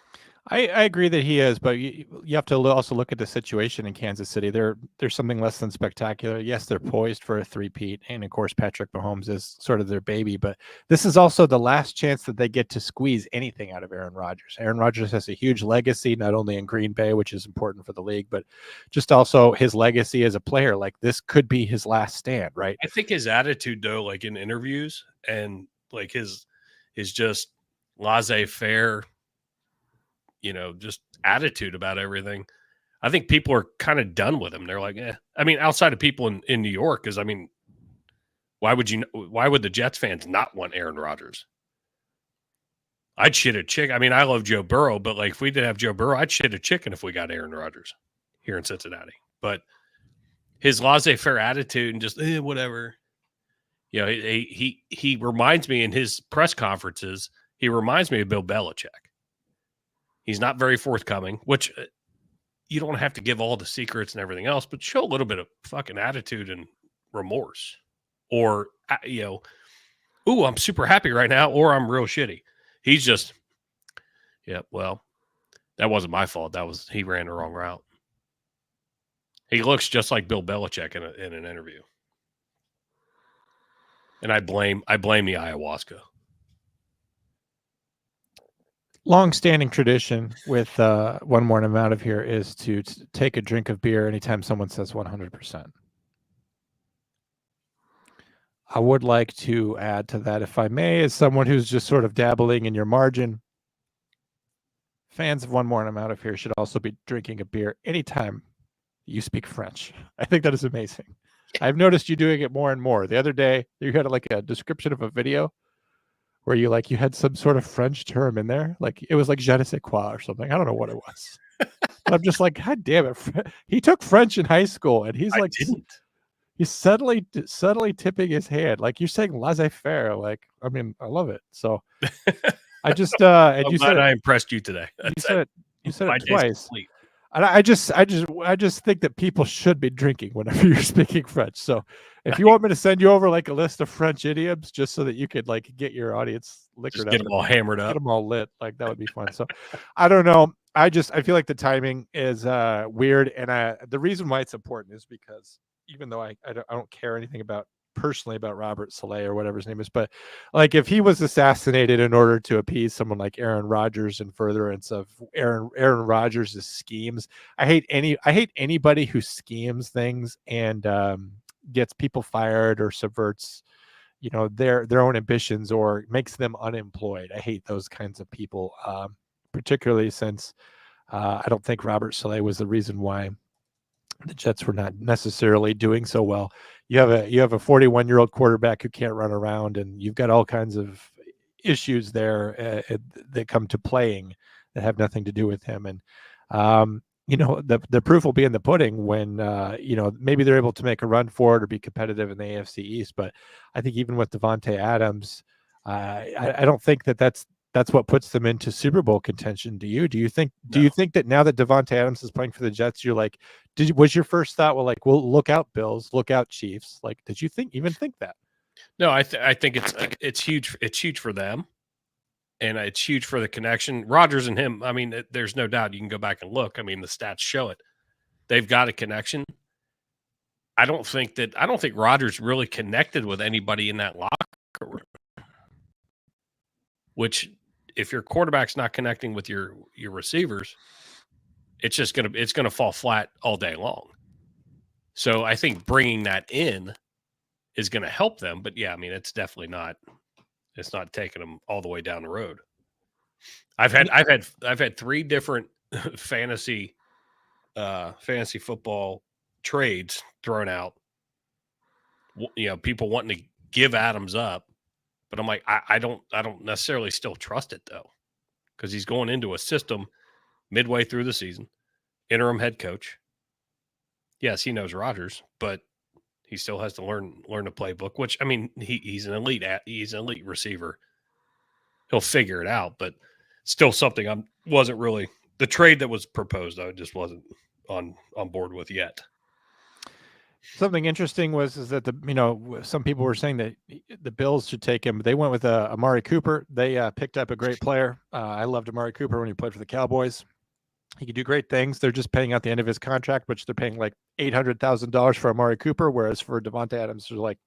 I agree that he is, but you have to also look at the situation in Kansas City. There's something less than spectacular. Yes, they're poised for a three-peat, and of course, Patrick Mahomes is sort of their baby. But this is also the last chance that they get to squeeze anything out of Aaron Rodgers. Aaron Rodgers has a huge legacy, not only in Green Bay, which is important for the league, but just also his legacy as a player. Like, this could be his last stand, right? I think his attitude, though, like in interviews and like his just laissez-faire, just attitude about everything. I think people are kind of done with him. They're like, outside of people in New York, because why would the Jets fans not want Aaron Rodgers? I'd shit a chicken. I love Joe Burrow, but like if we did have Joe Burrow, I'd shit a chicken if we got Aaron Rodgers here in Cincinnati. But his laissez-faire attitude and just whatever. He reminds me in his press conferences, he reminds me of Bill Belichick. He's not very forthcoming, which you don't have to give all the secrets and everything else, but show a little bit of fucking attitude and remorse, or ooh, I'm super happy right now, or I'm real shitty. He's just, yeah, well, that wasn't my fault. He ran the wrong route. He looks just like Bill Belichick in an interview. And I blame the ayahuasca. Long-standing tradition with One More and I'm Out of Here is to take a drink of beer anytime someone says 100%. I would like to add to that, if I may, as someone who's just sort of dabbling in your margin, fans of One More and I'm Out of Here should also be drinking a beer anytime you speak French. I think that is amazing. I've noticed you doing it more and more. The other day, you had like a description of a video where you had some sort of French term in there. Like it was like je ne sais quoi or something. I don't know what it was. But I'm just like, God damn it. He took French in high school and he's he's subtly tipping his hand. Like you're saying laissez-faire. Like, I mean, I love it. So I just, and I'm you glad said I impressed you today. You said it twice. And I just think that people should be drinking whenever you're speaking French. So if you want me to send you over like a list of French idioms just so that you could like get your audience liquored up, get them all hammered up, get them all lit, like that would be fun. So I don't know. I feel like the timing is weird. And the reason why it's important is because even though I don't care anything personally about Robert Saleh or whatever his name is, but like if he was assassinated in order to appease someone like Aaron Rodgers in furtherance of Aaron Rodgers' schemes, I hate anybody who schemes things and gets people fired or subverts their own ambitions or makes them unemployed. I hate those kinds of people, particularly since I don't think Robert Saleh was the reason why the Jets were not necessarily doing so well. You have a 41-year-old quarterback who can't run around, and you've got all kinds of issues there that come to playing that have nothing to do with him. And the proof will be in the pudding when maybe they're able to make a run for it or be competitive in the AFC East. But I think even with Devante Adams, I don't think that's what puts them into Super Bowl contention. Do you think that now that Devante Adams is playing for the Jets, you're like, was your first thought, well, look out Bills, look out Chiefs? Like, did you think that? No, I think it's huge. It's huge for them, and it's huge for the connection. Rodgers and him. I mean, there's no doubt. You can go back and look. I mean, the stats show it. They've got a connection. I don't think Rodgers really connected with anybody in that locker room. Which, if your quarterback's not connecting with your receivers, it's gonna fall flat all day long. So I think bringing that in is going to help them. But yeah, I mean, it's definitely not. It's not taking them all the way down the road. I've had 3 different fantasy football trades thrown out. People wanting to give Adams up. But I'm like, I don't necessarily still trust it though, because he's going into a system midway through the season, interim head coach. Yes, he knows Rodgers, but he still has to learn the playbook. Which, I mean, he's an elite receiver. He'll figure it out, but still something wasn't really the trade that was proposed. I just wasn't on board with yet. Something interesting is that some people were saying that the Bills should take him. They went with Amari Cooper. They picked up a great player. I loved Amari Cooper when he played for the Cowboys. He could do great things. They're just paying out the end of his contract, which they're paying like $800,000 for Amari Cooper, whereas for Devante Adams, there's like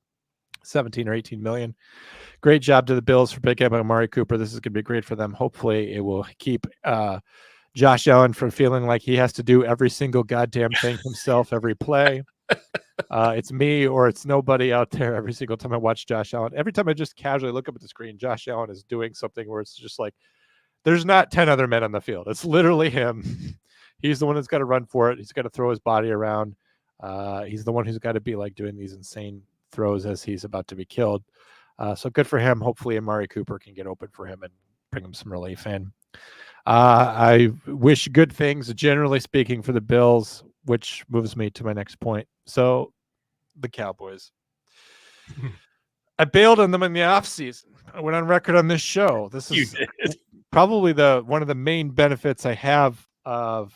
17 or 18 million. Great job to the Bills for picking up Amari Cooper. This is going to be great for them. Hopefully, it will keep Josh Allen from feeling like he has to do every single goddamn thing himself every play. It's me or it's nobody out there every single time I watch Josh Allen. Every time I just casually look up at the screen, Josh Allen is doing something where it's just like there's not 10 other men on the field. It's literally him. He's the one that's got to run for it. He's got to throw his body around. He's the one who's got to be like doing these insane throws as he's about to be killed. So good for him. Hopefully Amari Cooper can get open for him and bring him some relief in. I wish good things, generally speaking, for the Bills, which moves me to my next point. So the Cowboys. I bailed on them in the offseason. I went on record on this show. This is probably one of the main benefits I have of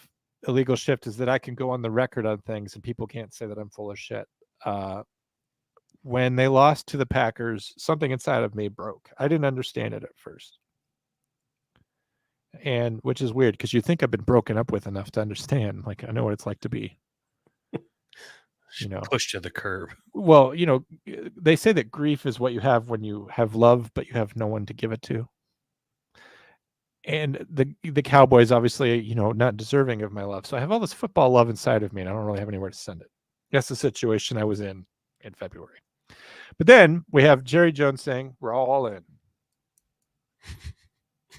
illegal shift is that I can go on the record on things and people can't say that I'm full of shit. When they lost to the Packers, something inside of me broke. I didn't understand it at first. And which is weird because you think I've been broken up with enough to understand. Like, I know what it's like to be, pushed to the curb. Well, they say that grief is what you have when you have love, but you have no one to give it to. And the Cowboys, obviously, not deserving of my love. So I have all this football love inside of me, and I don't really have anywhere to send it. That's the situation I was in February. But then we have Jerry Jones saying, we're all in.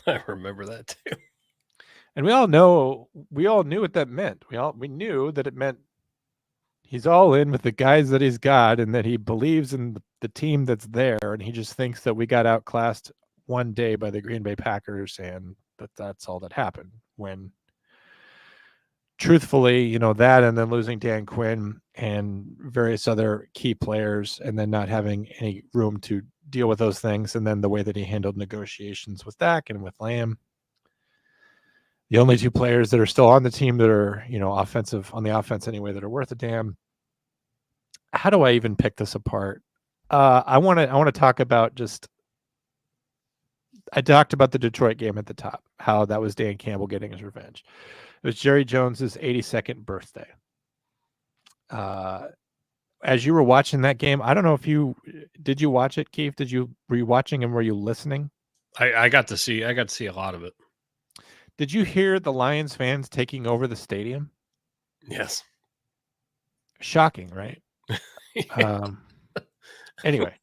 I remember that too. And we all knew what that meant. We knew that it meant he's all in with the guys that he's got and that he believes in the team that's there. And he just thinks that we got outclassed one day by the Green Bay Packers and that's all that happened. When truthfully, that and then losing Dan Quinn and various other key players and then not having any room to deal with those things. And then the way that he handled negotiations with Dak and with Lamb. The only two players that are still on the team that are, offensive on the offense anyway, that are worth a damn. How do I even pick this apart? I want to talk about I talked about the Detroit game at the top, how that was Dan Campbell getting his revenge. It was Jerry Jones's 82nd birthday. As you were watching that game, I don't know if did you watch it, Keith? Were you watching and were you listening? I got to see a lot of it. Did you hear the Lions fans taking over the stadium? Yes. Shocking, right? Anyway.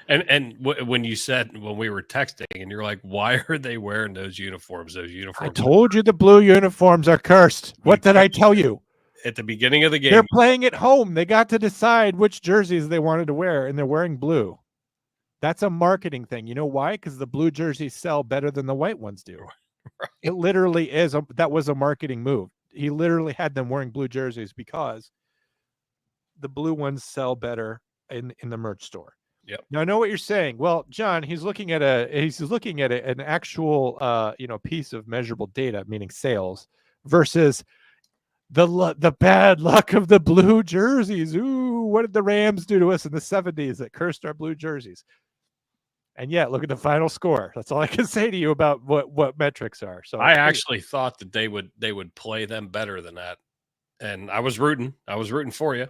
And when you said, when we were texting and you're like, why are they wearing those uniforms? I told you the blue uniforms are cursed. What did I tell you? At the beginning of the game. They're playing at home. They got to decide which jerseys they wanted to wear, and they're wearing blue. That's a marketing thing. You know why? Because the blue jerseys sell better than the white ones do. Right. It literally is. That was a marketing move. He literally had them wearing blue jerseys because the blue ones sell better in the merch store. Yep. Now I know what you're saying. Well, John, he's looking at an actual piece of measurable data, meaning sales, versus the bad luck of the blue jerseys. Ooh, what did the Rams do to us in the 70s that cursed our blue jerseys? And yet, look at the final score. That's all I can say to you about what metrics are. So I actually thought that they would play them better than that, and I was rooting for you.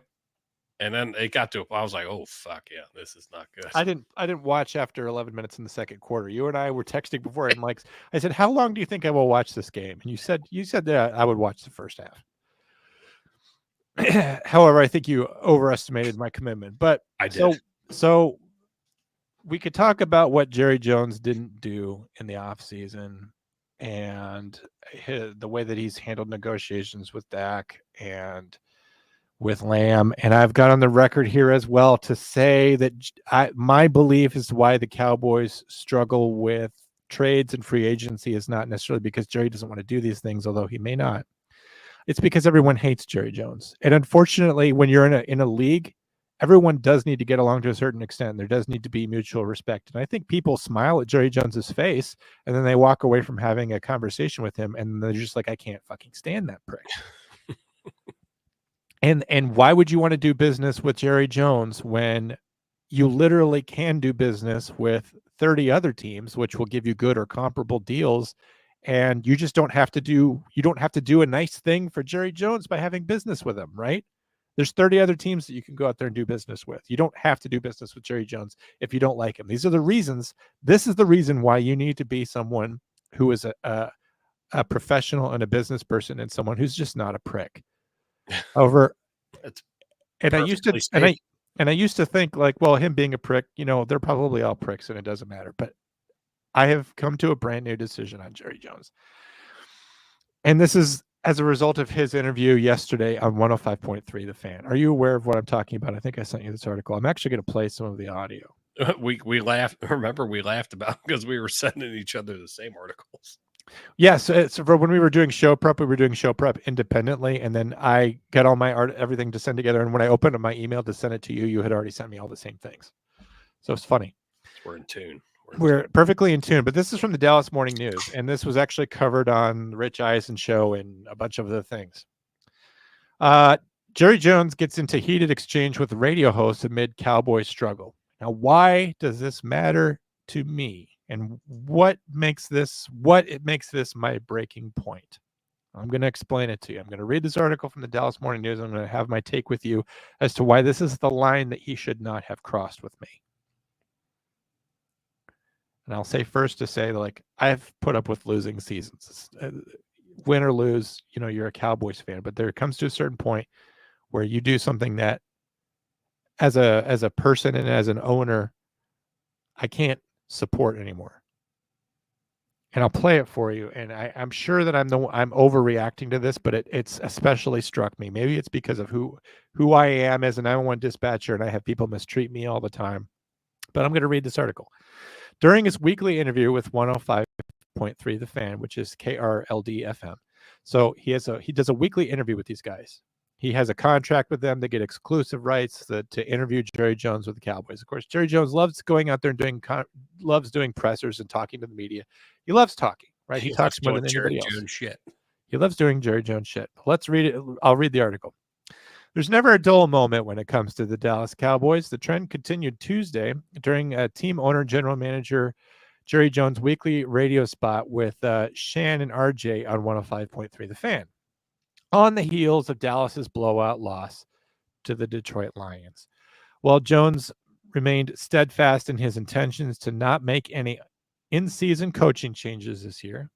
And then it got to, I was like, oh fuck yeah, this is not good. I didn't watch after 11 minutes in the second quarter. You and I were texting before, and Mike, I said, how long do you think I will watch this game? And you said that I would watch the first half. However, I think you overestimated my commitment. But I did. So we could talk about what Jerry Jones didn't do in the offseason and the way that he's handled negotiations with Dak and with Lamb. And I've got on the record here as well to say that my belief is why the Cowboys struggle with trades and free agency is not necessarily because Jerry doesn't want to do these things, although he may not. It's because everyone hates Jerry Jones. And unfortunately, when you're in a league, everyone does need to get along to a certain extent. There does need to be mutual respect. And I think people smile at Jerry Jones's face and then they walk away from having a conversation with him and they're just like, I can't fucking stand that prick. And why would you want to do business with Jerry Jones when you literally can do business with 30 other teams, which will give you good or comparable deals? And you just don't have to do a nice thing for Jerry Jones by having business with him, right? There's 30 other teams that you can go out there and do business with. You don't have to do business with Jerry Jones if you don't like him. These are the reasons. This is the reason why you need to be someone who is a professional and a business person and someone who's just not a prick. I used to think like, well, him being a prick, they're probably all pricks and it doesn't matter. But I have come to a brand new decision on Jerry Jones. And this is as a result of his interview yesterday on 105.3 The Fan. Are you aware of what I'm talking about? I think I sent you this article. I'm actually going to play some of the audio. We laughed. Remember, we laughed about because we were sending each other the same articles. Yes, so for when we were doing show prep, independently, and then I got all my everything to send together. And when I opened up my email to send it to you, you had already sent me all the same things. So it's funny. We're in tune. We're perfectly in tune. But this is from the Dallas Morning News, and this was actually covered on the Rich Eisen show and a bunch of other things. Jerry Jones gets into heated exchange with radio hosts amid Cowboys struggle. Now, why does this matter to me? And what makes this my breaking point? I'm going to explain it to you. I'm going to read this article from the Dallas Morning News. I'm going to have my take with you as to why this is the line that he should not have crossed with me. And I'll say first to say, like, I've put up with losing seasons. Win or lose, you're a Cowboys fan, but there comes to a certain point where you do something that as a person and as an owner, I can't support anymore. And I'll play it for you. And I'm sure that I'm overreacting to this, but it's especially struck me. Maybe it's because of who I am as an 911 dispatcher, and I have people mistreat me all the time. But I'm going to read this article. During his weekly interview with 105.3 The Fan, which is KRLD FM. So he does a weekly interview with these guys. He has a contract with them. They get exclusive rights to interview Jerry Jones with the Cowboys. Of course, Jerry Jones loves going out there and loves doing pressers and talking to the media. He loves talking, right? He talks more than anybody else. Shit. He loves doing Jerry Jones shit. Let's read it. I'll read the article. There's never a dull moment when it comes to the Dallas Cowboys. The trend continued Tuesday during a team owner, general manager Jerry Jones' weekly radio spot with Shan and RJ on 105.3 The Fan, on the heels of Dallas's blowout loss to the Detroit Lions. While Jones remained steadfast in his intentions to not make any in-season coaching changes this year,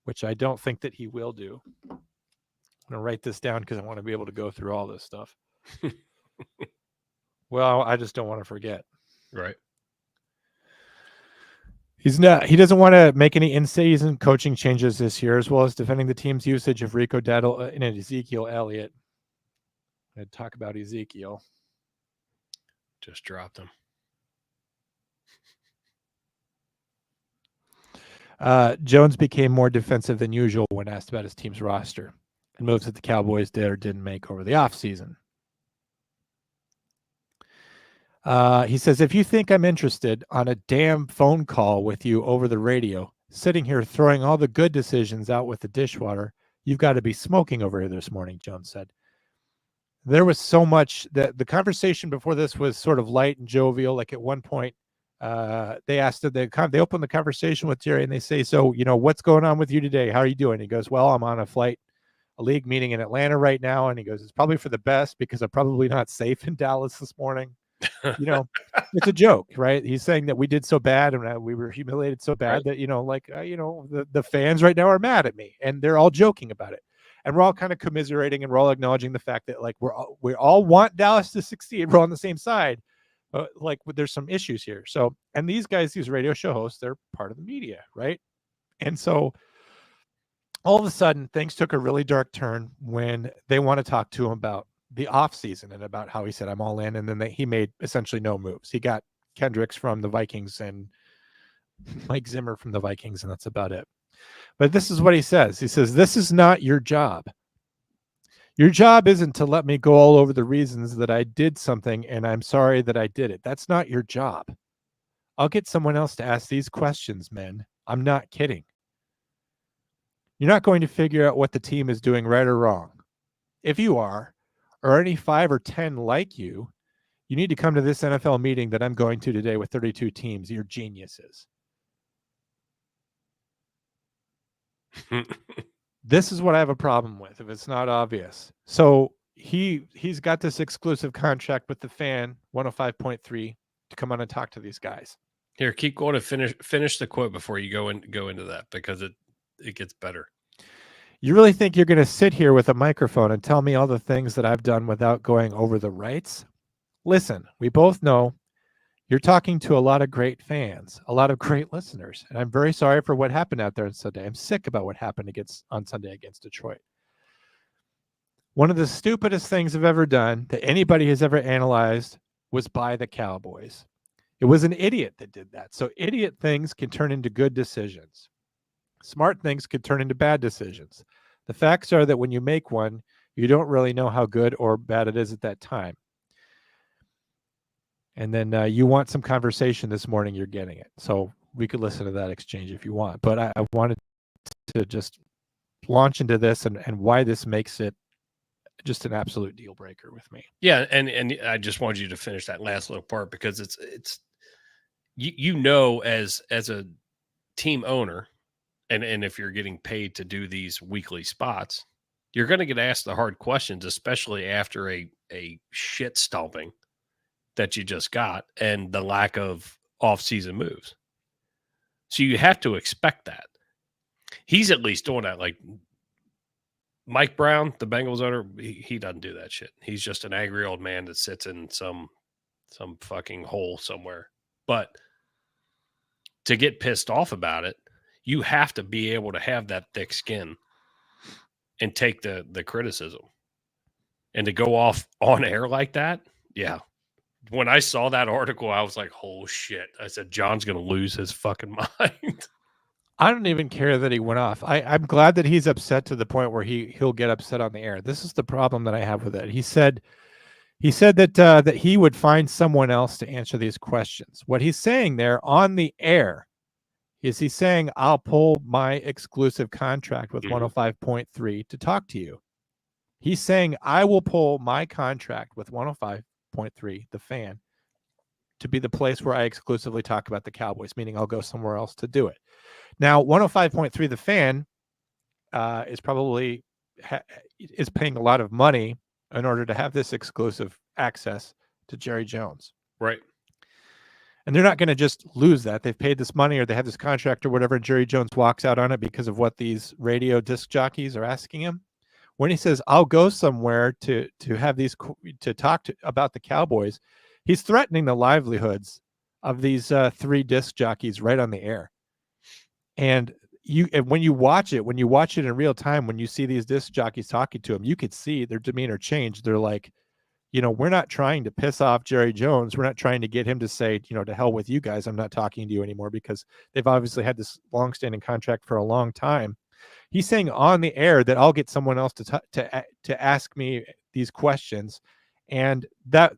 which I don't think that he will do. I'm going to write this down because I want to be able to go through all this stuff. Well, I just don't want to forget. Right. He doesn't want to make any in-season coaching changes this year, as well as defending the team's usage of Rico Dowdle and Ezekiel Elliott. I'd talk about Ezekiel. Just dropped him. Jones became more defensive than usual when asked about his team's roster and moves that the Cowboys did or didn't make over the offseason. He says, if you think I'm interested on a damn phone call with you over the radio, sitting here throwing all the good decisions out with the dishwater, you've got to be smoking over here this morning, Jones said. There was so much that the conversation before this was sort of light and jovial. Like at one point, they opened the conversation with Jerry and they say, so, what's going on with you today? How are you doing? He goes, well, I'm on a league meeting in Atlanta right now. And he goes, it's probably for the best because I'm probably not safe in Dallas this morning. It's a joke, right? He's saying that we did so bad and we were humiliated so bad that, the fans right now are mad at me and they're all joking about it. And we're all kind of commiserating and we're all acknowledging the fact that we all want Dallas to succeed. We're on the same side. There's some issues here. So, and these guys, these radio show hosts, they're part of the media, right? And so all of a sudden things took a really dark turn when they want to talk to him about the offseason and about how he said, I'm all in. And then he made essentially no moves. He got Kendricks from the Vikings and Mike Zimmer from the Vikings, and that's about it. But this is what he says. He says, this is not your job. Your job isn't to let me go all over the reasons that I did something and I'm sorry that I did it. That's not your job. I'll get someone else to ask these questions, men. I'm not kidding. You're not going to figure out what the team is doing right or wrong. If you are, or any 5 or 10 like you, you need to come to this NFL meeting that I'm going to today with 32 teams. You're geniuses. This is what I have a problem with, if it's not obvious. So he's got this exclusive contract with the Fan 105.3 to come on and talk to these guys. Here, keep going and finish the quote before you go into that, because it gets better. You really think you're going to sit here with a microphone and tell me all the things that I've done without going over the rights? Listen, we both know you're talking to a lot of great fans, a lot of great listeners, and I'm very sorry for what happened out there on Sunday. I'm sick about what happened on Sunday against Detroit. One of the stupidest things I've ever done that anybody has ever analyzed was by the Cowboys. It was an idiot that did that. So idiot things can turn into good decisions. Smart things could turn into bad decisions. The facts are that when you make one, you don't really know how good or bad it is at that time. And then you want some conversation this morning, you're getting it. So we could listen to that exchange if you want. But I wanted to just launch into this and why this makes it just an absolute deal breaker with me. Yeah, and I just wanted you to finish that last little part because it's as a team owner, and if you're getting paid to do these weekly spots, you're going to get asked the hard questions, especially after a shit stomping that you just got and the lack of off-season moves. So you have to expect that. He's at least doing that. Like Mike Brown, the Bengals owner, he doesn't do that shit. He's just an angry old man that sits in some fucking hole somewhere. But to get pissed off about it, you have to be able to have that thick skin and take the criticism. And to go off on air like that, yeah. When I saw that article, I was like, oh, shit. I said, John's going to lose his fucking mind. I don't even care that he went off. I'm glad that he's upset to the point where he'll get upset on the air. This is the problem that I have with it. He said that he would find someone else to answer these questions. What he's saying there on the air is he's saying, I'll pull my exclusive contract with 105.3 to talk to you. He's saying, I will pull my contract with 105.3, the Fan, to be the place where I exclusively talk about the Cowboys, meaning I'll go somewhere else to do it. Now, 105.3, the Fan, is probably is paying a lot of money in order to have this exclusive access to Jerry Jones. Right. And they're not going to just lose that. They've paid this money or they have this contract or whatever, and Jerry Jones walks out on it because of what these radio disc jockeys are asking him. When he says, I'll go somewhere to have these, to talk about the Cowboys, he's threatening the livelihoods of these 3 disc jockeys right on the air. And when you watch it in real time, when you see these disc jockeys talking to him, you could see their demeanor change. They're like, we're not trying to piss off Jerry Jones. We're not trying to get him to say, to hell with you guys. I'm not talking to you anymore, because they've obviously had this longstanding contract for a long time. He's saying on the air that I'll get someone else to ask me these questions, and that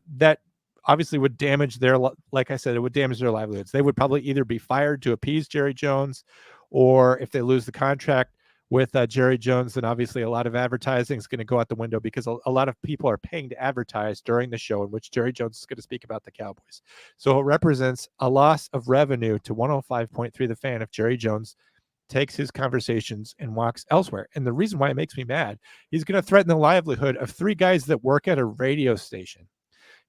obviously would damage their, like I said, it would damage their livelihoods. They would probably either be fired to appease Jerry Jones, or if they lose the contract with Jerry Jones, then obviously a lot of advertising is going to go out the window, because a lot of people are paying to advertise during the show in which Jerry Jones is going to speak about the Cowboys. So it represents a loss of revenue to 105.3 The Fan if Jerry Jones takes his conversations and walks elsewhere. And the reason why it makes me mad, he's going to threaten the livelihood of 3 guys that work at a radio station.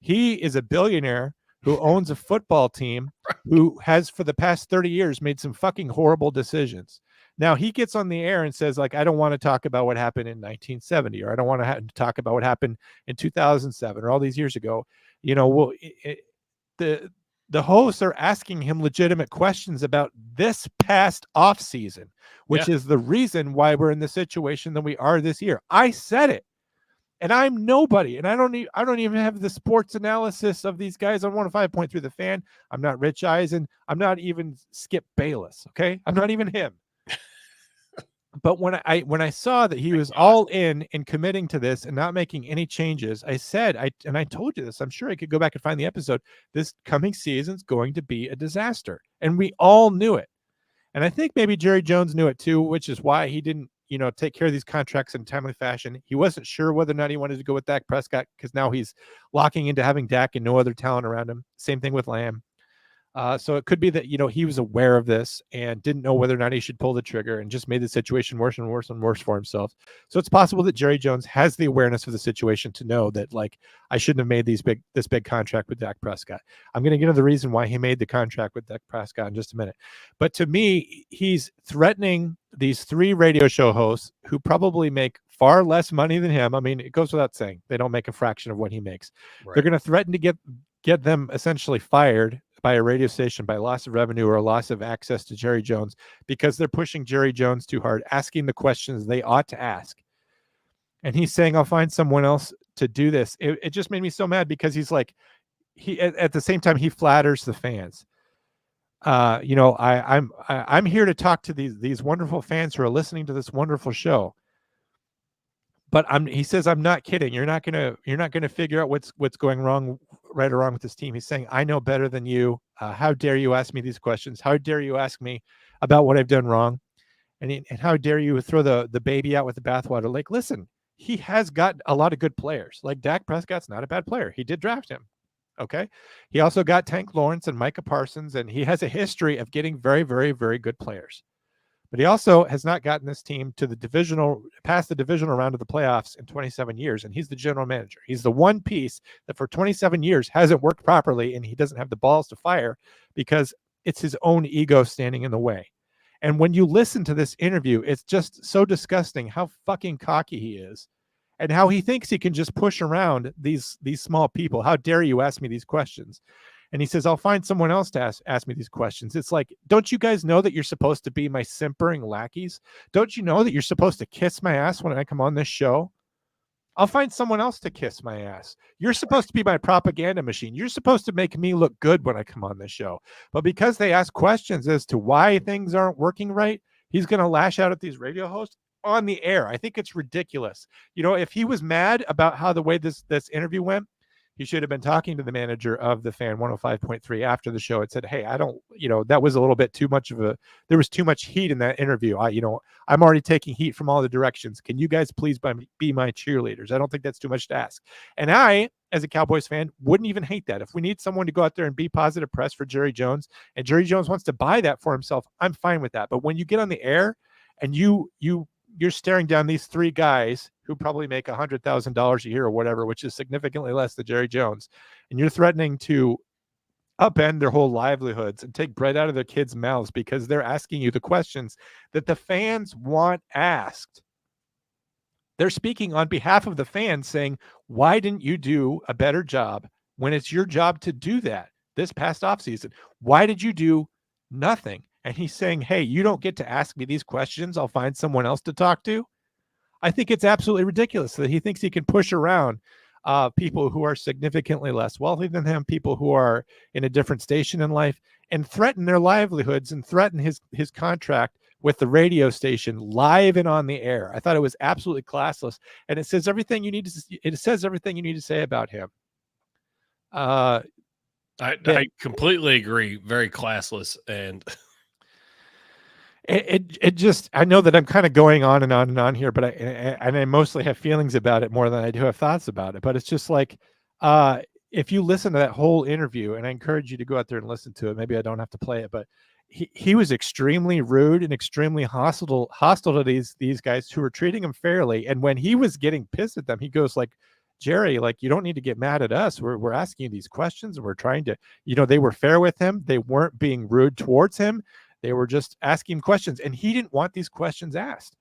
He is a billionaire who owns a football team, who has for the past 30 years made some fucking horrible decisions. Now he gets on the air and says, like, I don't want to talk about what happened in 1970, or I don't want to talk about what happened in 2007 or all these years ago. The hosts are asking him legitimate questions about this past off season, which is the reason why we're in the situation that we are this year. I said it, and I'm nobody, and I don't even have the sports analysis of these guys on 105.3 The Fan. I'm not Rich Eisen. I'm not even Skip Bayless. Okay, I'm not even him. But when I saw that he was all in committing to this and not making any changes, I said, I told you this, I'm sure I could go back and find the episode, this coming season's going to be a disaster. And we all knew it. And I think maybe Jerry Jones knew it too, which is why he didn't, take care of these contracts in a timely fashion. He wasn't sure whether or not he wanted to go with Dak Prescott, because now he's locking into having Dak and no other talent around him. Same thing with Lamb. So it could be that, he was aware of this and didn't know whether or not he should pull the trigger, and just made the situation worse and worse and worse for himself. So it's possible that Jerry Jones has the awareness of the situation to know that, like, I shouldn't have made this big contract with Dak Prescott. I'm going to get into the reason why he made the contract with Dak Prescott in just a minute. But to me, he's threatening these 3 radio show hosts who probably make far less money than him. I mean, it goes without saying, they don't make a fraction of what he makes. Right. They're going to threaten to get them essentially fired by a radio station by loss of revenue or a loss of access to Jerry Jones, because they're pushing Jerry Jones too hard, asking the questions they ought to ask. And he's saying, I'll find someone else to do this. It just made me so mad, because he's like, at the same time, he flatters the fans. I'm here to talk to these wonderful fans who are listening to this wonderful show. But he says, I'm not kidding. You're not gonna figure out what's going wrong, right or wrong with this team. He's saying, I know better than you. How dare you ask me these questions? How dare you ask me about what I've done wrong? And how dare you throw the baby out with the bathwater? Like, listen, he has got a lot of good players. Like Dak Prescott's not a bad player. He did draft him. Okay. He also got Tank Lawrence and Micah Parsons, and he has a history of getting very, very, very good players. But he also has not gotten this team to past the divisional round of the playoffs in 27 years. And he's the general manager. He's the one piece that for 27 years hasn't worked properly, and he doesn't have the balls to fire because it's his own ego standing in the way. And when you listen to this interview, it's just so disgusting how fucking cocky he is and how he thinks he can just push around these small people. How dare you ask me these questions? And he says, I'll find someone else to ask me these questions. It's like, don't you guys know that you're supposed to be my simpering lackeys? Don't you know that you're supposed to kiss my ass when I come on this show? I'll find someone else to kiss my ass. You're supposed to be my propaganda machine. You're supposed to make me look good when I come on this show. But because they ask questions as to why things aren't working right, he's going to lash out at these radio hosts on the air. I think it's ridiculous. You know, if he was mad about how the way this interview went, he should have been talking to the manager of the Fan 105.3 after the show and said, hey, I don't, that was a little bit too much there was too much heat in that interview. I'm already taking heat from all the directions. Can you guys please be my cheerleaders? I don't think that's too much to ask. And I, as a Cowboys fan, wouldn't even hate that. If we need someone to go out there and be positive press for Jerry Jones, and Jerry Jones wants to buy that for himself, I'm fine with that. But when you get on the air and you're staring down these three guys who probably make $100,000 a year or whatever, which is significantly less than Jerry Jones, and you're threatening to upend their whole livelihoods and take bread out of their kids' mouths because they're asking you the questions that the fans want asked. They're speaking on behalf of the fans saying, why didn't you do a better job when it's your job to do that this past offseason? Why did you do nothing? And he's saying, hey, you don't get to ask me these questions. I'll find someone else to talk to. I think it's absolutely ridiculous that he thinks he can push around people who are significantly less wealthy than him, people who are in a different station in life, and threaten their livelihoods and threaten his contract with the radio station live and on the air. I thought it was absolutely classless, and it says everything you need to say about him. I completely agree. Very classless. And it just, I know that I'm kind of going on and on and on here, but I mostly have feelings about it more than I do have thoughts about it. But it's just like, if you listen to that whole interview, and I encourage you to go out there and listen to it, maybe I don't have to play it, but he was extremely rude and extremely hostile to these guys who were treating him fairly. And when he was getting pissed at them, he goes like, Jerry, like, you don't need to get mad at us. We're asking you these questions, and we're trying to, they were fair with him. They weren't being rude towards him. They were just asking questions, and he didn't want these questions asked.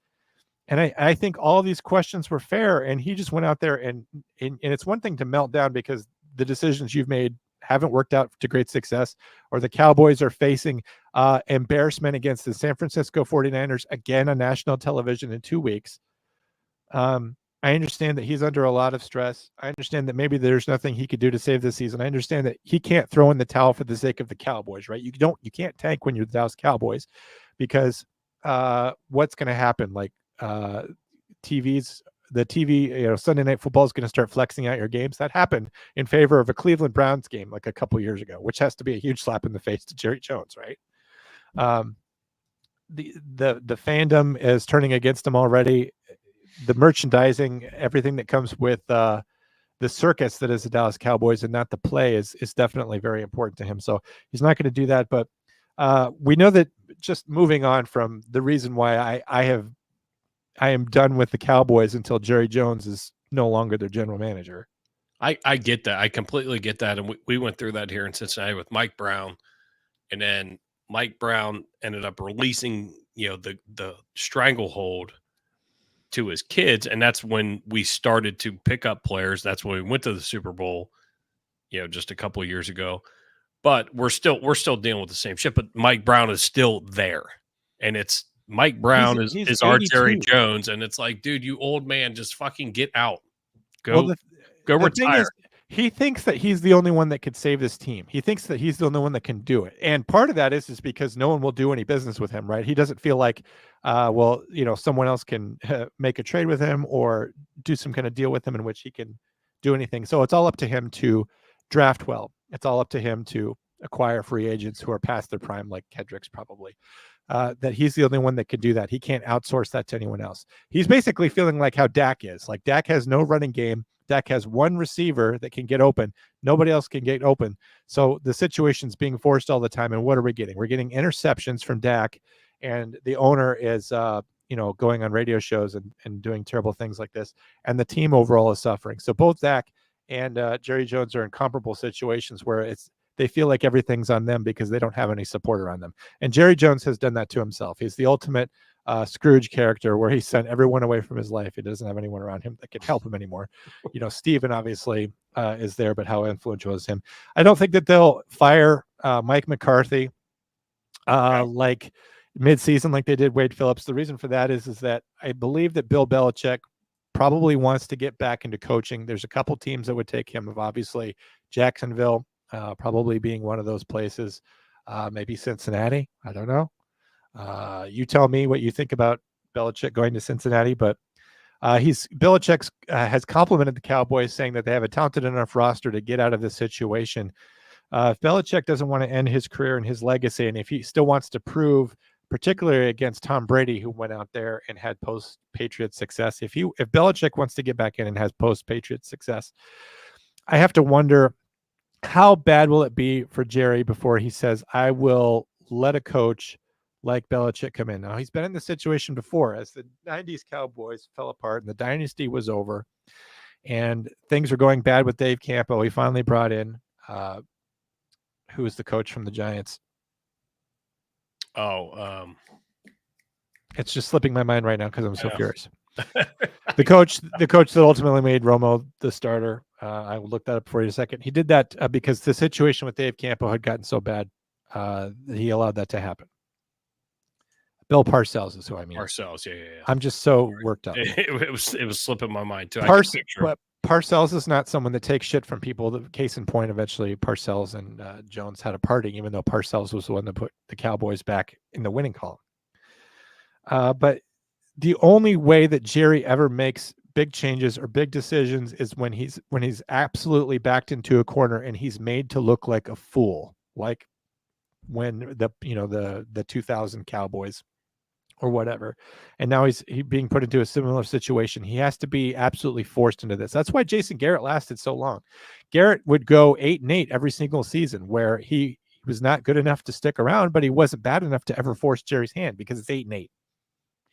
And I think all these questions were fair, and he just went out there and it's one thing to melt down because the decisions you've made haven't worked out to great success, or the Cowboys are facing embarrassment against the San Francisco 49ers again on national television in 2 weeks. I understand that he's under a lot of stress. I understand that maybe there's nothing he could do to save this season. I understand that he can't throw in the towel for the sake of the Cowboys, right? You can't tank when you're the Dallas Cowboys, because what's going to happen? Like the TV, Sunday Night Football is going to start flexing out your games. That happened in favor of a Cleveland Browns game like a couple years ago, which has to be a huge slap in the face to Jerry Jones, right? The fandom is turning against him already. The merchandising, everything that comes with the circus that is the Dallas Cowboys and not the play is definitely very important to him. So he's not going to do that. But we know that, just moving on from the reason why I am done with the Cowboys until Jerry Jones is no longer their general manager. I get that. I completely get that. And we went through that here in Cincinnati with Mike Brown. And then Mike Brown ended up releasing, the stranglehold to his kids. And that's when we started to pick up players. That's when we went to the Super Bowl, just a couple of years ago. But we're still dealing with the same shit. But Mike Brown is still there. And it's Mike Brown is our Jerry Jones. And it's like, dude, you old man, just fucking get out. Go retire. He thinks that he's the only one that could save this team. He thinks that he's the only one that can do it. And part of that is because no one will do any business with him, right? He doesn't feel like, someone else can make a trade with him or do some kind of deal with him in which he can do anything. So it's all up to him to draft well. It's all up to him to acquire free agents who are past their prime, like Kedrick's probably. that he's the only one that could do that. He can't outsource that to anyone else. He's basically feeling like how Dak is. Like Dak has no running game. Dak has one receiver that can get open. Nobody else can get open. So the situation's being forced all the time. And what are we getting? We're getting interceptions from Dak, and the owner is, going on radio shows and doing terrible things like this. And the team overall is suffering. So both Dak and Jerry Jones are in comparable situations where they feel like everything's on them because they don't have any support around them. And Jerry Jones has done that to himself. He's the ultimate Scrooge character where he sent everyone away from his life. He doesn't have anyone around him that can help him anymore. Steven obviously is there, but how influential is him? I don't think that they'll fire Mike McCarthy like mid-season like they did Wade Phillips. The reason for that is that I believe that Bill Belichick probably wants to get back into coaching. There's a couple teams that would take him, of obviously Jacksonville, probably being one of those places, maybe Cincinnati. I don't know. You tell me what you think about Belichick going to Cincinnati, but Belichick has complimented the Cowboys, saying that they have a talented enough roster to get out of this situation. If Belichick doesn't want to end his career and his legacy, and if he still wants to prove, particularly against Tom Brady, who went out there and had post-Patriot success, if Belichick wants to get back in and has post-Patriot success, I have to wonder, how bad will it be for Jerry before he says, I will let a coach like Belichick come in? Now, he's been in this situation before, as the 90s Cowboys fell apart and the dynasty was over and things were going bad with Dave Campo. He finally brought in, who was the coach from the Giants? It's just slipping my mind right now because I'm so furious. The coach that ultimately made Romo the starter. I will look that up for you in a second. He did that because the situation with Dave Campo had gotten so bad that he allowed that to happen. Bill Parcells is who I mean. Parcells, yeah. I'm just so worked up. It was slipping my mind too. But Parcells is not someone that takes shit from people. The case in point, eventually Parcells and Jones had a parting, even though Parcells was the one that put the Cowboys back in the winning column. But the only way that Jerry ever makes big changes or big decisions is when he's absolutely backed into a corner and he's made to look like a fool, like when the 2000 Cowboys or whatever. And now he's being put into a similar situation. He has to be absolutely forced into this. That's why Jason Garrett lasted so long. Garrett would go 8-8 every single season, where he was not good enough to stick around, but he wasn't bad enough to ever force Jerry's hand, because it's 8-8.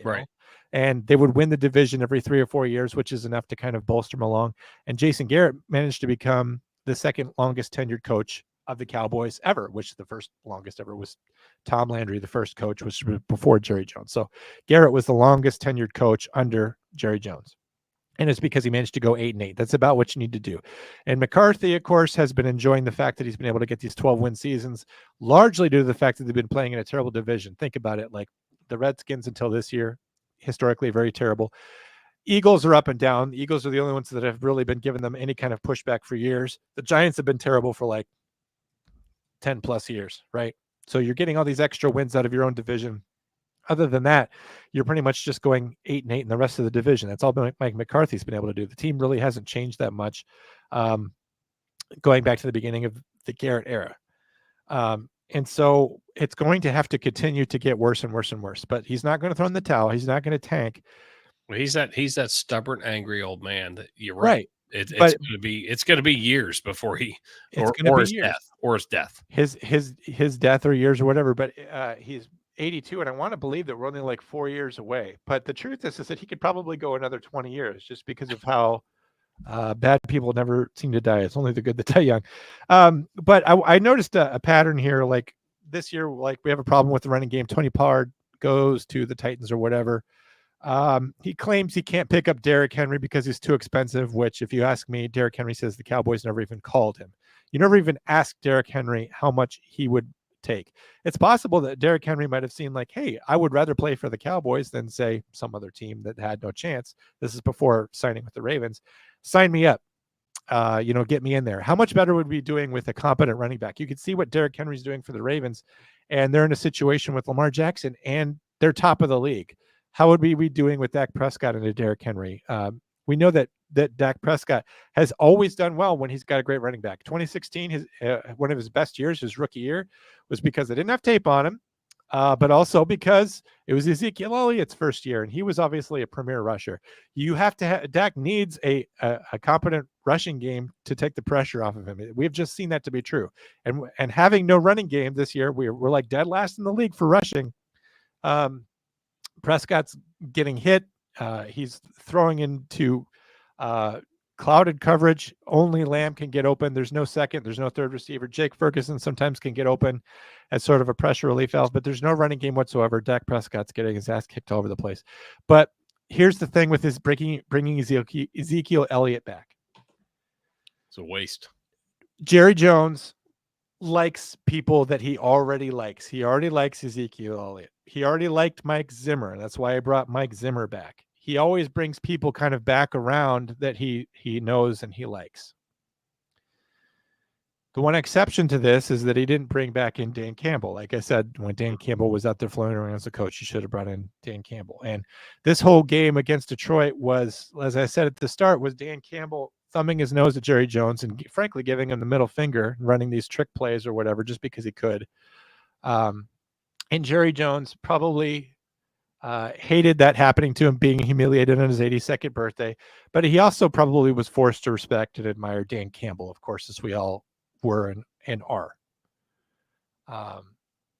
Right. And they would win the division every 3 or 4 years, which is enough to kind of bolster them along. And Jason Garrett managed to become the second longest tenured coach of the Cowboys ever, which the first longest ever was Tom Landry, the first coach, was before Jerry Jones. So Garrett was the longest tenured coach under Jerry Jones. And it's because he managed to go 8-8. That's about what you need to do. And McCarthy, of course, has been enjoying the fact that he's been able to get these 12-win seasons, largely due to the fact that they've been playing in a terrible division. Think about it. Like the Redskins until this year, historically very terrible. Eagles are up and down. The Eagles are the only ones that have really been giving them any kind of pushback for years. The Giants have been terrible for like 10 plus years, right? So you're getting all these extra wins out of your own division. Other than that, you're pretty much just going 8-8 in the rest of the division. That's all Mike McCarthy's been able to do. The team really hasn't changed that much, going back to the beginning of the Garrett era. And so it's going to have to continue to get worse and worse and worse. But he's not going to throw in the towel. He's not going to tank. Well, he's that stubborn, angry old man. That you're right. It's going to be years before his death. His death or years or whatever. But he's 82, and I want to believe that we're only like 4 years away. But the truth is that he could probably go another 20 years just because of how bad people never seem to die. It's only the good that die young. But I noticed a pattern here. Like this year, like we have a problem with the running game. Tony Pollard goes to the Titans or whatever. He claims he can't pick up Derrick Henry because he's too expensive, which if you ask me, Derrick Henry says the Cowboys never even called him. You never even asked Derrick Henry how much he would take. It's possible that Derrick Henry might have seen like, hey, I would rather play for the Cowboys than say some other team that had no chance. This is before signing with the Ravens. Sign me up. Get me in there. How much better would we be doing with a competent running back? You could see what Derrick Henry's doing for the Ravens, and they're in a situation with Lamar Jackson, and they're top of the league. How would we be doing with Dak Prescott and a Derrick Henry? We know that Dak Prescott has always done well when he's got a great running back. 2016, one of his best years, his rookie year, was because they didn't have tape on him. but also because it was Ezekiel Elliott's first year, and he was obviously a premier rusher. You have to have Dak needs a competent rushing game to take the pressure off of him. We've just seen that to be true, and having no running game this year, we're like dead last in the league for rushing. Prescott's getting hit. He's throwing into clouded coverage. Only Lamb can get open. There's no second. There's no third receiver. Jake Ferguson sometimes can get open as sort of a pressure relief valve, but there's no running game whatsoever. Dak Prescott's getting his ass kicked all over the place. But here's the thing with his bringing Ezekiel Elliott back. It's a waste. Jerry Jones likes people that he already likes. He already likes Ezekiel Elliott. He already liked Mike Zimmer. That's why I brought Mike Zimmer back. He always brings people kind of back around that he knows and he likes. The one exception to this is that he didn't bring back in Dan Campbell. Like I said, when Dan Campbell was out there floating around as a coach, he should have brought in Dan Campbell. And this whole game against Detroit was, as I said at the start, was Dan Campbell thumbing his nose at Jerry Jones and frankly giving him the middle finger, running these trick plays or whatever, just because he could. And Jerry Jones probably hated that happening to him, being humiliated on his 82nd birthday. But he also probably was forced to respect and admire Dan Campbell, of course, as we all were and are.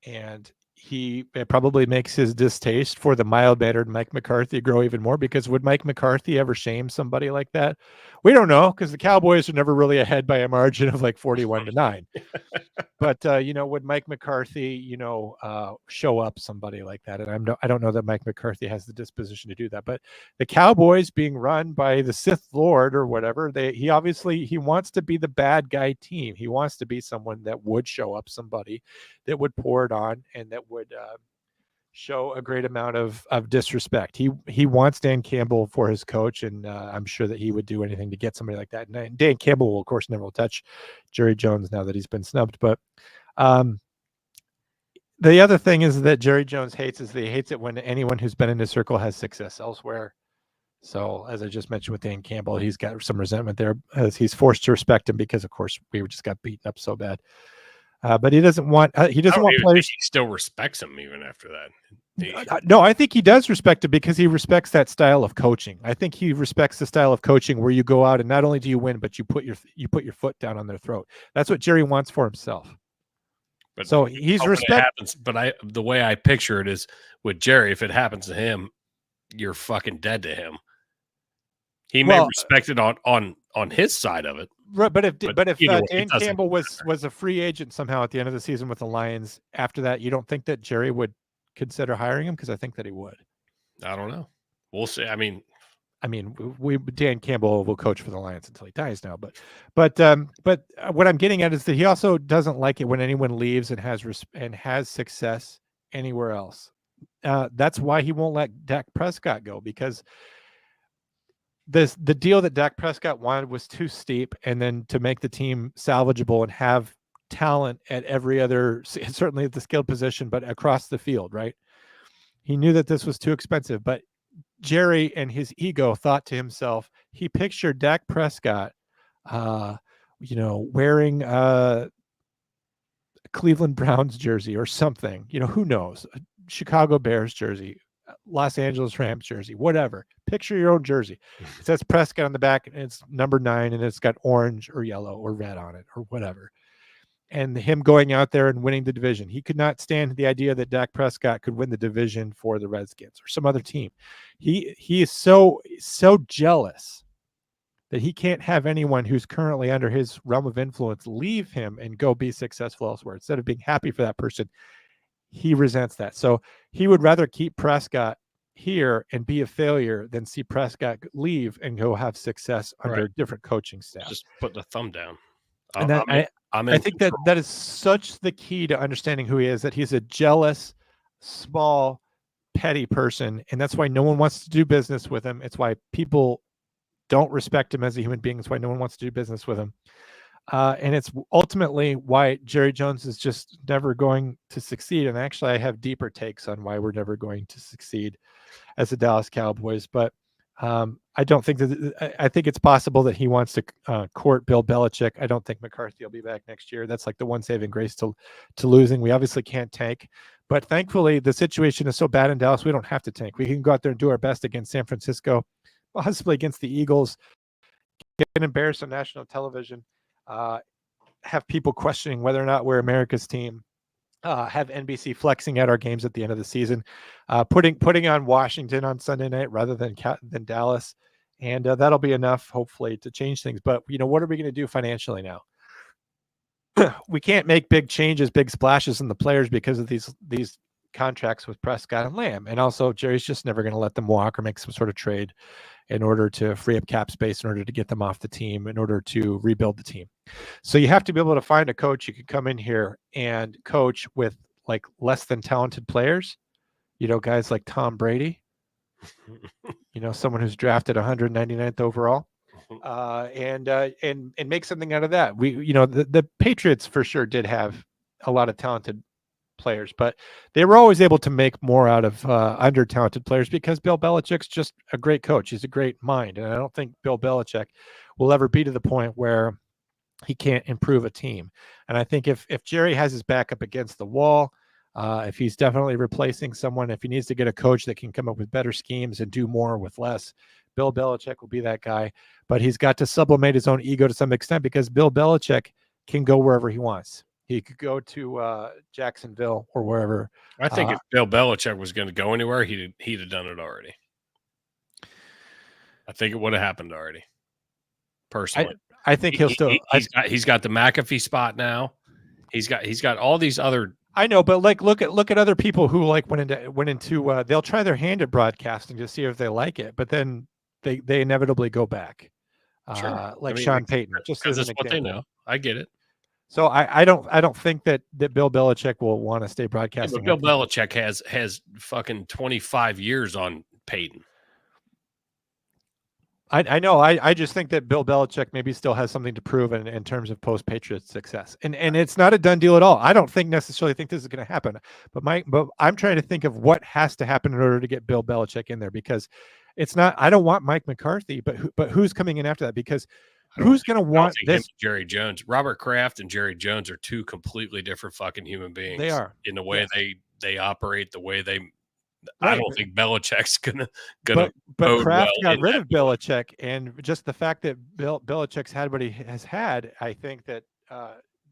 And it probably makes his distaste for the mild-mannered Mike McCarthy grow even more, because would Mike McCarthy ever shame somebody like that? We don't know, because the Cowboys are never really ahead by a margin of like 41-9. But would Mike McCarthy, show up somebody like that? And I don't know that Mike McCarthy has the disposition to do that. But the Cowboys being run by the Sith Lord or whatever, he wants to be the bad guy team. He wants to be someone that would show up somebody that would pour it on and that would show a great amount of disrespect. He wants Dan Campbell for his coach, and I'm sure that he would do anything to get somebody like that. And Dan Campbell will, of course, never will touch Jerry Jones now that he's been snubbed. But the other thing is that Jerry Jones hates it when anyone who's been in his circle has success elsewhere. So as I just mentioned with Dan Campbell, he's got some resentment there as he's forced to respect him because, of course, we just got beaten up so bad. But he doesn't want players. He still respects him even after that. No, I think he does respect it because he respects that style of coaching. I think he respects the style of coaching where you go out and not only do you win, but you put your foot down on their throat. That's what Jerry wants for himself. But so he's respect. But the way I picture it is with Jerry, if it happens to him, you're fucking dead to him. He may respect it on his side of it. Right, but if Dan Campbell was a free agent somehow at the end of the season with the Lions, after that, you don't think that Jerry would consider hiring him? Because I think that he would. I don't know. We'll see. I mean, Dan Campbell will coach for the Lions until he dies now. But what I'm getting at is that he also doesn't like it when anyone leaves and has success anywhere else. That's why he won't let Dak Prescott go, because the deal that Dak Prescott wanted was too steep, and then to make the team salvageable and have talent at every other, certainly at the skilled position, but across the field, right? He knew that this was too expensive, but Jerry and his ego thought to himself, he pictured Dak Prescott, wearing a Cleveland Browns jersey or something, who knows, a Chicago Bears jersey, Los Angeles Rams jersey, whatever. Picture your own jersey. It says Prescott on the back, and it's number 9, and it's got orange or yellow or red on it or whatever. And him going out there and winning the division. He could not stand the idea that Dak Prescott could win the division for the Redskins or some other team. He is so jealous that he can't have anyone who's currently under his realm of influence leave him and go be successful elsewhere. Instead of being happy for that person, he resents that. So he would rather keep Prescott here and be a failure than see Prescott leave and go have success under a different coaching staff. Just put the thumb down. And I think that is such the key to understanding who he is, that he's a jealous, small, petty person. And that's why no one wants to do business with him. It's why people don't respect him as a human being. It's why no one wants to do business with him. And it's ultimately why Jerry Jones is just never going to succeed. And actually, I have deeper takes on why we're never going to succeed as the Dallas Cowboys. But I don't think that I think it's possible that he wants to court Bill Belichick. I don't think McCarthy will be back next year. That's like the one saving grace to losing. We obviously can't tank, But thankfully, the situation is so bad in Dallas, we don't have to tank. We can go out there and do our best against San Francisco, possibly against the Eagles, get embarrassed on national television, have people questioning whether or not we're America's team, have NBC flexing at our games at the end of the season, putting on Washington on Sunday night rather than Dallas. And that'll be enough, hopefully, to change things. But, what are we going to do financially now? We can't make big changes, big splashes in the players because of these contracts with Prescott and Lamb. And also, Jerry's just never going to let them walk or make some sort of trade in order to free up cap space, in order to get them off the team, in order to rebuild the team. So you have to be able to find a coach who could come in here and coach with like less than talented players, guys like Tom Brady, someone who's drafted 199th overall. And make something out of that. The Patriots for sure did have a lot of talented players, but they were always able to make more out of under talented players because Bill Belichick's just a great coach. He's a great mind. And I don't think Bill Belichick will ever be to the point where he can't improve a team. And I think if Jerry has his back up against the wall, if he's definitely replacing someone, if he needs to get a coach that can come up with better schemes and do more with less, Bill Belichick will be that guy. But he's got to sublimate his own ego to some extent because Bill Belichick can go wherever he wants. He could go to Jacksonville or wherever. I think if Bill Belichick was going to go anywhere, he'd have done it already. I think it would have happened already. Personally, I think he'll still. He's got the McAfee spot now. He's got all these other. I know, but look at other people who went into they'll try their hand at broadcasting to see if they like it, but then they inevitably go back. Sure. Sean Payton, just as that's an what example. they know. I get it. So I don't think that Bill Belichick will want to stay broadcasting. Yeah, but Bill Belichick has fucking 25 years on Payton. I know. I just think that Bill Belichick maybe still has something to prove in terms of post-Patriots success. And it's not a done deal at all. I don't necessarily think this is going to happen. But I'm trying to think of what has to happen in order to get Bill Belichick in there, because it's not. I don't want Mike McCarthy, but who's coming in after that? Because who's going to want this? Jerry Jones, Robert Kraft, and Jerry Jones are two completely different fucking human beings. They are in the way they operate, the way they. Right. I don't think Belichick's gonna. But Kraft well got rid of Belichick, and just the fact that Belichick's had what he has had, I think that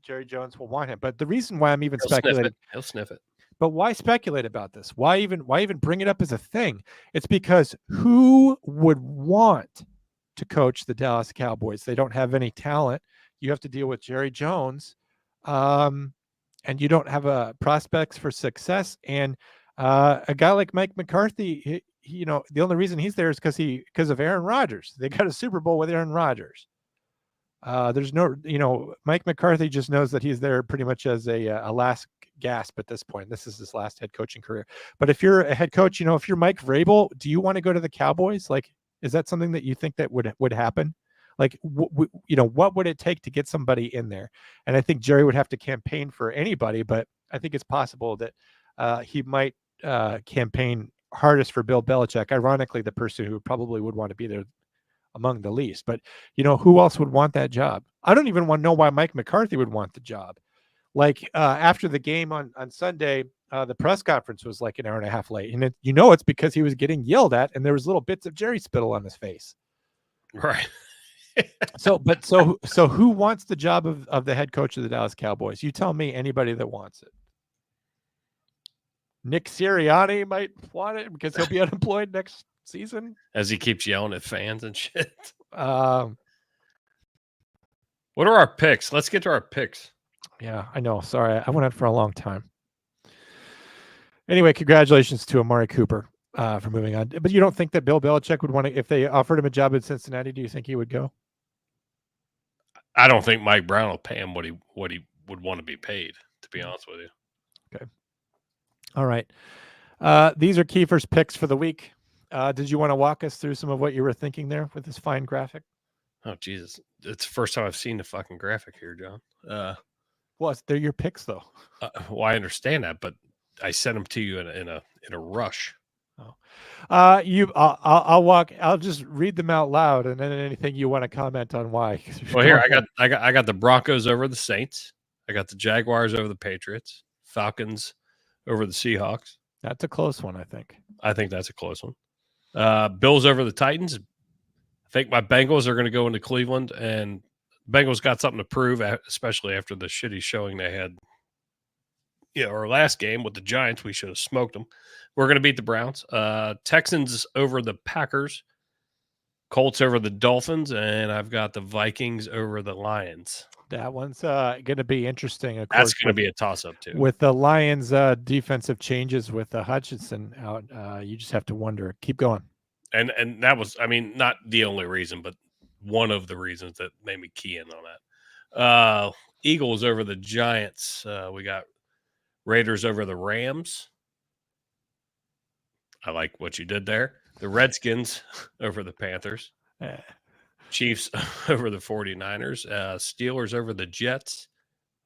Jerry Jones will want him. But the reason why I'm even speculating, he'll sniff it. But why speculate about this? Why even bring it up as a thing? It's because who would want to coach the Dallas Cowboys? They don't have any talent. You have to deal with Jerry Jones, and you don't have prospects for success. And a guy like Mike McCarthy, the only reason he's there is because of Aaron Rodgers. They got a Super Bowl with Aaron Rodgers. There's no, Mike McCarthy just knows that he's there pretty much as a last gasp at this point. This is his last head coaching career. But if you're a head coach, if you're Mike Vrabel, do you want to go to the Cowboys? Is that something that you think that would happen? What would it take to get somebody in there? And I think Jerry would have to campaign for anybody, but I think it's possible that he might campaign hardest for Bill Belichick. Ironically, the person who probably would want to be there among the least. But who else would want that job? I don't even want to know why Mike McCarthy would want the job. After the game on Sunday, the press conference was like an hour and a half late, and it's because he was getting yelled at, and there was little bits of Jerry spittle on his face. Right. So who wants the job of the head coach of the Dallas Cowboys? You tell me anybody that wants it. Nick Sirianni might want it because he'll be unemployed next season. As he keeps yelling at fans and shit. What are our picks? Let's get to our picks. Yeah, I know. Sorry, I went on for a long time. Anyway, congratulations to Amari Cooper for moving on. But you don't think that Bill Belichick would want to, if they offered him a job in Cincinnati, do you think he would go? I don't think Mike Brown will pay him what he would want to be paid, to be honest with you. Okay. All right. These are Kiefer's picks for the week. Did you want to walk us through some of what you were thinking there with this fine graphic? Oh, Jesus. It's the first time I've seen the fucking graphic here, John. Well, they're your picks, though. Well, I understand that, but I sent them to you in a rush. Oh, I'll just read them out loud, and then anything you want to comment on why. Well, here I got the Broncos over the Saints. I got the Jaguars over the Patriots. Falcons over the Seahawks. That's a close one, I think. I think that's a close one. Bills over the Titans. I think my Bengals are going to go into Cleveland, and Bengals got something to prove, especially after the shitty showing they had. Our last game with the Giants, we should have smoked them. We're going to beat the Browns. Texans over the Packers. Colts over the Dolphins, and I've got the Vikings over the Lions. That one's going to be interesting. Of That's course, going to be a toss-up, too. With the Lions' defensive changes with Hutchinson out, you just have to wonder. Keep going. And that was, not the only reason, but one of the reasons that made me key in on that. Eagles over the Giants. We got Raiders over the Rams. I like what you did there. The Redskins over the Panthers. Chiefs over the 49ers. Steelers over the Jets.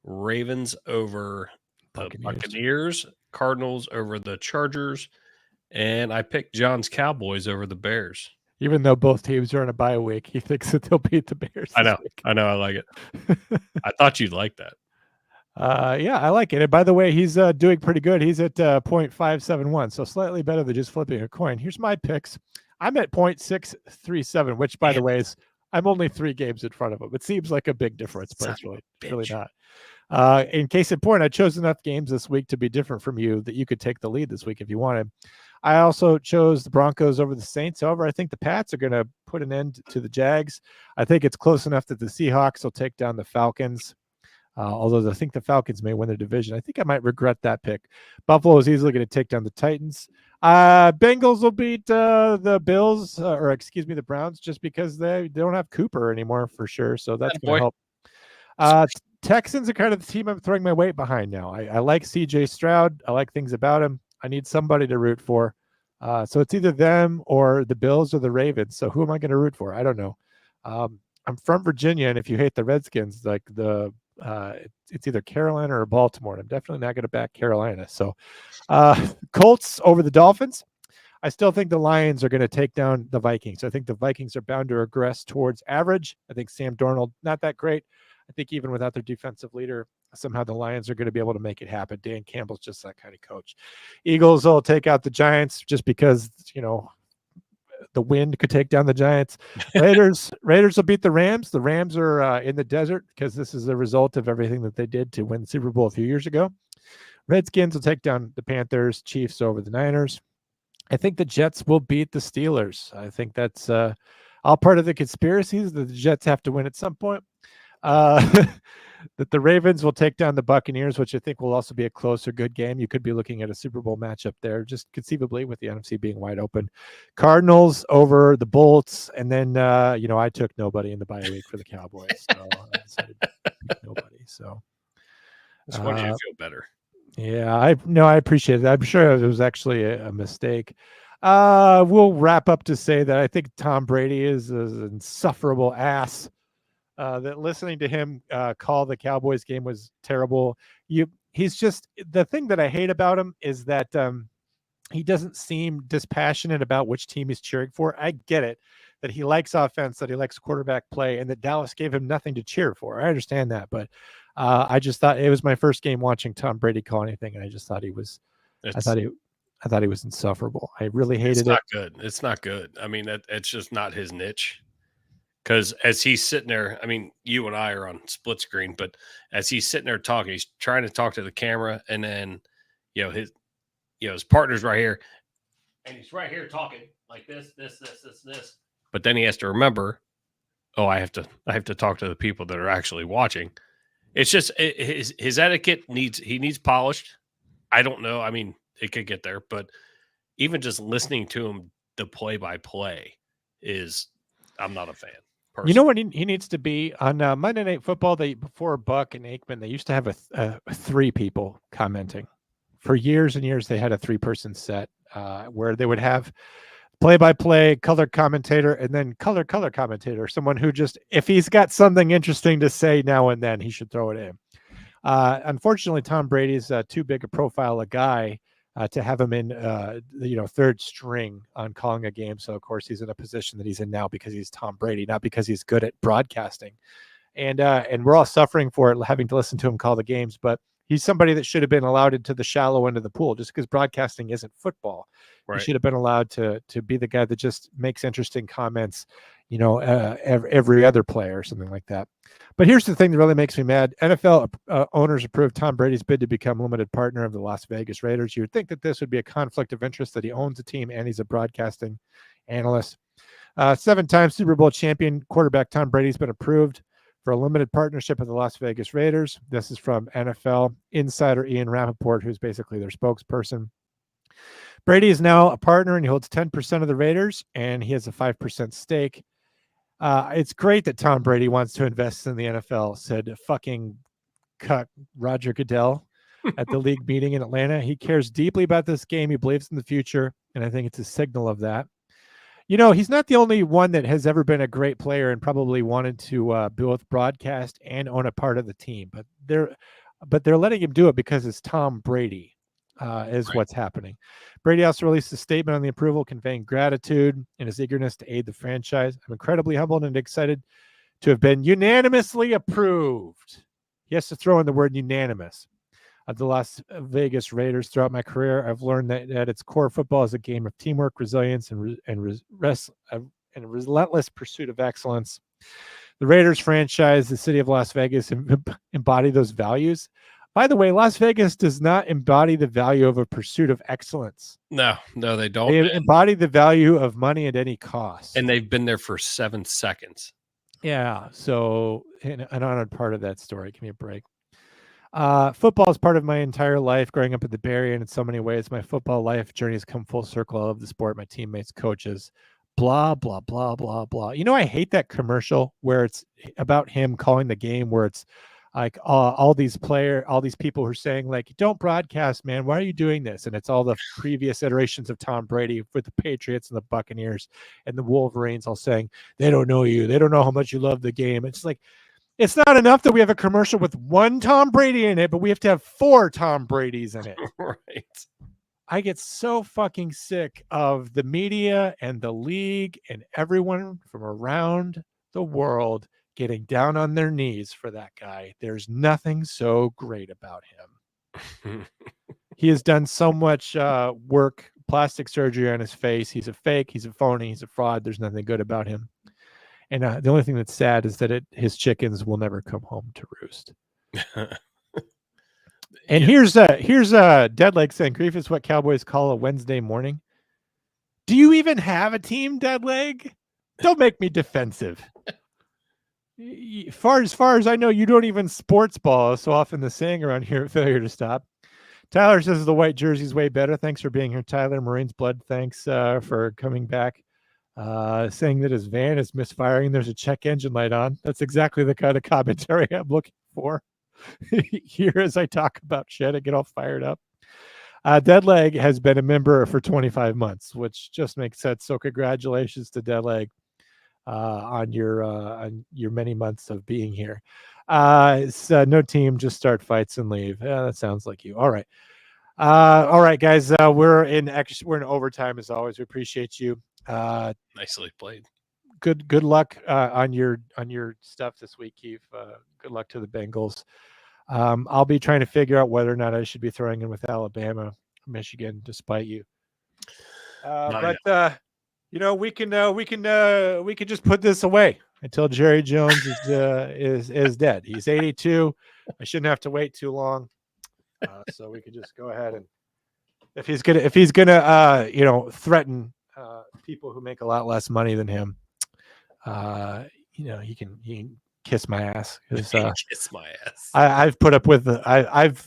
Ravens over the Buccaneers. Cardinals over the Chargers. And I picked John's Cowboys over the Bears. Even though both teams are in a bye week, he thinks that they'll beat the Bears. I know. I like it. I thought you'd like that. Yeah, I like it. And by the way, he's doing pretty good. He's at 0.571, so slightly better than just flipping a coin. Here's my picks. I'm at 0.637, which, by the way, is I'm only 3 games in front of him. It seems like a big difference, but it's really not. In case in point, I chose enough games this week to be different from you that you could take the lead this week if you wanted. I also chose the Broncos over the Saints. However, I think the Pats are going to put an end to the Jags. I think it's close enough that the Seahawks will take down the Falcons. Although I think the Falcons may win their division. I think I might regret that pick. Buffalo is easily going to take down the Titans. Bengals will beat the Bills, the Browns, just because they don't have Cooper anymore for sure. So that's going to help. Texans are kind of the team I'm throwing my weight behind now. I like C.J. Stroud. I like things about him. I need somebody to root for. So it's either them or the Bills or the Ravens. So who am I going to root for? I don't know. I'm from Virginia, and if you hate the Redskins, like it's either Carolina or Baltimore. And I'm definitely not going to back Carolina. So Colts over the Dolphins. I still think the Lions are going to take down the Vikings. I think the Vikings are bound to regress towards average. I think Sam Darnold, not that great. I think even without their defensive leader, somehow the Lions are going to be able to make it happen. Dan Campbell's just that kind of coach. Eagles will take out the Giants just because, the wind could take down the Giants. Raiders will beat the Rams. The Rams are in the desert because this is a result of everything that they did to win the Super Bowl a few years ago. Redskins will take down the Panthers. Chiefs over the Niners. I think the Jets will beat the Steelers. I think that's all part of the conspiracies that the Jets have to win at some point. That the Ravens will take down the Buccaneers, which I think will also be a close or good game. You could be looking at a Super Bowl matchup there, just conceivably with the NFC being wide open. Cardinals over the Bolts, and then I took nobody in the bye week for the Cowboys, so I decided to pick nobody. So just want you to feel better. Yeah, I appreciate it. I'm sure it was actually a mistake. We'll wrap up to say that I think Tom Brady is an insufferable ass. That listening to him call the Cowboys game was terrible. He's just, the thing that I hate about him is that he doesn't seem dispassionate about which team he's cheering for. I get it that he likes offense, that he likes quarterback play, and that Dallas gave him nothing to cheer for. I understand that, but I just thought it was my first game watching Tom Brady call anything, and I just thought he was. I thought he was insufferable. I really hated it. It's not good. It's not good. It's just not his niche. Because as he's sitting there, you and I are on split screen, but as he's sitting there talking, he's trying to talk to the camera, and then, his partner's right here, and he's right here talking like this. But then he has to remember, I have to talk to the people that are actually watching. It's just his etiquette needs polished. I don't know. It could get there, but even just listening to him, the play-by-play I'm not a fan. Personally. You know what he needs to be on Monday Night Football? Before Buck and Aikman, they used to have a 3 people commenting. For years and years, they had a 3-person set where they would have play-by-play, color commentator, and then color commentator. Someone who just, if he's got something interesting to say now and then, he should throw it in. Unfortunately, Tom Brady's too big a profile a guy to have him in, third string on calling a game. So, of course, he's in a position that he's in now because he's Tom Brady, not because he's good at broadcasting. And we're all suffering for it, having to listen to him call the games. But He's somebody that should have been allowed into the shallow end of the pool just because broadcasting isn't football. He Right. should have been allowed to be the guy that just makes interesting comments, every other player or something like that. But here's the thing that really makes me mad. NFL owners approved Tom Brady's bid to become limited partner of the Las Vegas Raiders. You would think that this would be a conflict of interest, that he owns a team and he's a broadcasting analyst. 7-time Super Bowl champion quarterback Tom Brady's been approved for a limited partnership with the Las Vegas Raiders. This is from NFL insider Ian Rappaport, who's basically their spokesperson. Brady is now a partner and he holds 10% of the Raiders and he has a 5% stake. It's great that Tom Brady wants to invest in the NFL, said fucking cut Roger Goodell at the league meeting in Atlanta. He cares deeply about this game. He believes in the future, and I think it's a signal of that. He's not the only one that has ever been a great player and probably wanted to both broadcast and own a part of the team, but they're letting him do it because it's Tom Brady. Is right. What's happening. Brady also released a statement on the approval, conveying gratitude and his eagerness to aid the franchise. I'm incredibly humbled and excited to have been unanimously approved. He has to throw in the word unanimous of the Las Vegas Raiders. Throughout my career, I've learned that at its core, football is a game of teamwork, resilience, and relentless pursuit of excellence. The Raiders franchise, the city of Las Vegas, embody those values. By the way, Las Vegas does not embody the value of a pursuit of excellence. No, they don't. They embody the value of money at any cost. And they've been there for 7 seconds. Yeah. So an honored part of that story. Give me a break. Football is part of my entire life. Growing up in the Bay Area, and in so many ways, my football life journey has come full circle. I love the sport, my teammates, coaches, blah, blah, blah, blah, blah. I hate that commercial where it's about him calling the game, where it's like all these people who are saying, like, don't broadcast, man. Why are you doing this? And it's all the previous iterations of Tom Brady with the Patriots and the Buccaneers and the Wolverines all saying, they don't know you. They don't know how much you love the game. It's like, it's not enough that we have a commercial with one Tom Brady in it, but we have to have 4 Tom Bradys in it. Right. I get so fucking sick of the media and the league and everyone from around the world getting down on their knees for that guy. There's nothing so great about him. He has done so much work, plastic surgery on his face. He's a fake. He's a phony. He's a fraud. There's nothing good about him. And the only thing that's sad is that his chickens will never come home to roost. And here's Deadleg saying, grief is what Cowboys call a Wednesday morning. Do you even have a team, Deadleg? Don't make me defensive. As far as I know, you don't even sports ball. So often the saying around here, failure to stop. Tyler says the white jersey's way better. Thanks for being here, Tyler. Marines blood, thanks for coming back. Saying that his van is misfiring. There's a check engine light on. That's exactly the kind of commentary I'm looking for here as I talk about shit. I get all fired up. Deadleg has been a member for 25 months, which just makes sense. So congratulations to Deadleg on your many months of being here. It's no team, just start fights and leave. Yeah, that sounds like you. All right. All right, guys. We're in overtime as always. We appreciate you. Nicely played. Good luck on your stuff this week, Keith. Good luck to the Bengals. I'll be trying to figure out whether or not I should be throwing in with Alabama, Michigan, despite you. We can just put this away until Jerry Jones is dead. He's 82. I shouldn't have to wait too long. So we could just go ahead and if he's gonna threaten people who make a lot less money than him, he can kiss my ass. Kiss my ass. I've put up with I've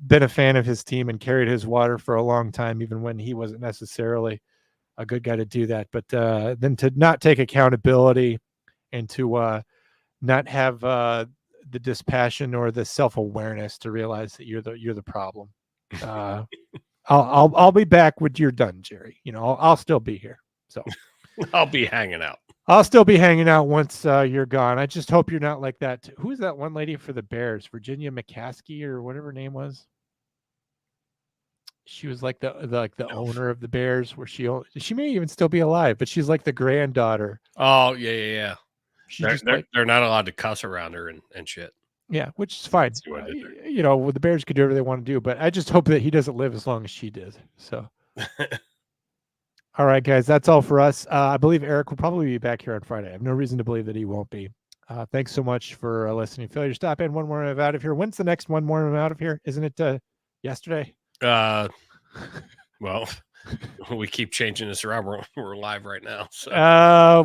been a fan of his team and carried his water for a long time, even when he wasn't necessarily a good guy to do that. But then to not take accountability and to not have the dispassion or the self-awareness to realize that you're the problem. I'll be back when you're done, Jerry. I'll still be here. So I'll be hanging out. I'll still be hanging out once you're gone. I just hope you're not like that. Who's that one lady for the Bears? Virginia McCaskey or whatever her name was. She was like the owner of the Bears, where she may even still be alive, but she's like the granddaughter. Oh yeah. They're not allowed to cuss around her and shit. Yeah, which is fine. See what I did there. You know, the Bears could do whatever they want to do, but I just hope that he doesn't live as long as she did. So, all right, guys, that's all for us. I believe Eric will probably be back here on Friday. I have no reason to believe that he won't be. Thanks so much for listening. Failure to stop in. One more I'm out of here. When's the next one more I'm out of here? Isn't it yesterday? Well, we keep changing this around. We're live right now. So.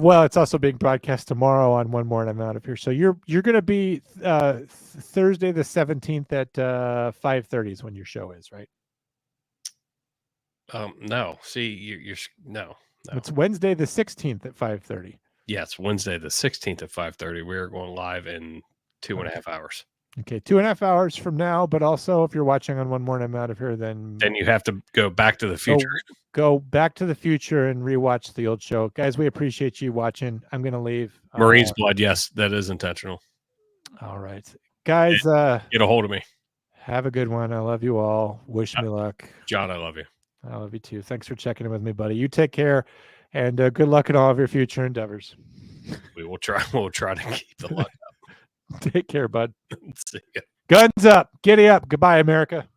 Well, it's also being broadcast tomorrow on One More and I'm out of here. So you're going to be Thursday the 17th at 5:30 is when your show is, right? No. See, you're no. It's Wednesday the 16th at 5:30. Yeah, it's Wednesday the 16th at 5:30. We're going live in 2.5 hours. Okay, 2.5 hours from now. But also, if you're watching on One More and I'm out of here, then you have to go back to the future. Go back to the future and rewatch the old show, guys. We appreciate you watching. I'm gonna leave. Marines blood. Yes, that is intentional. All right, guys. Get a hold of me. Have a good one. I love you all. Wish me luck. John, I love you. I love you too. Thanks for checking in with me, buddy. You take care, and good luck in all of your future endeavors. We will try. We'll try to keep the luck up. Take care, bud. See ya. Guns up. Giddy up. Goodbye, America.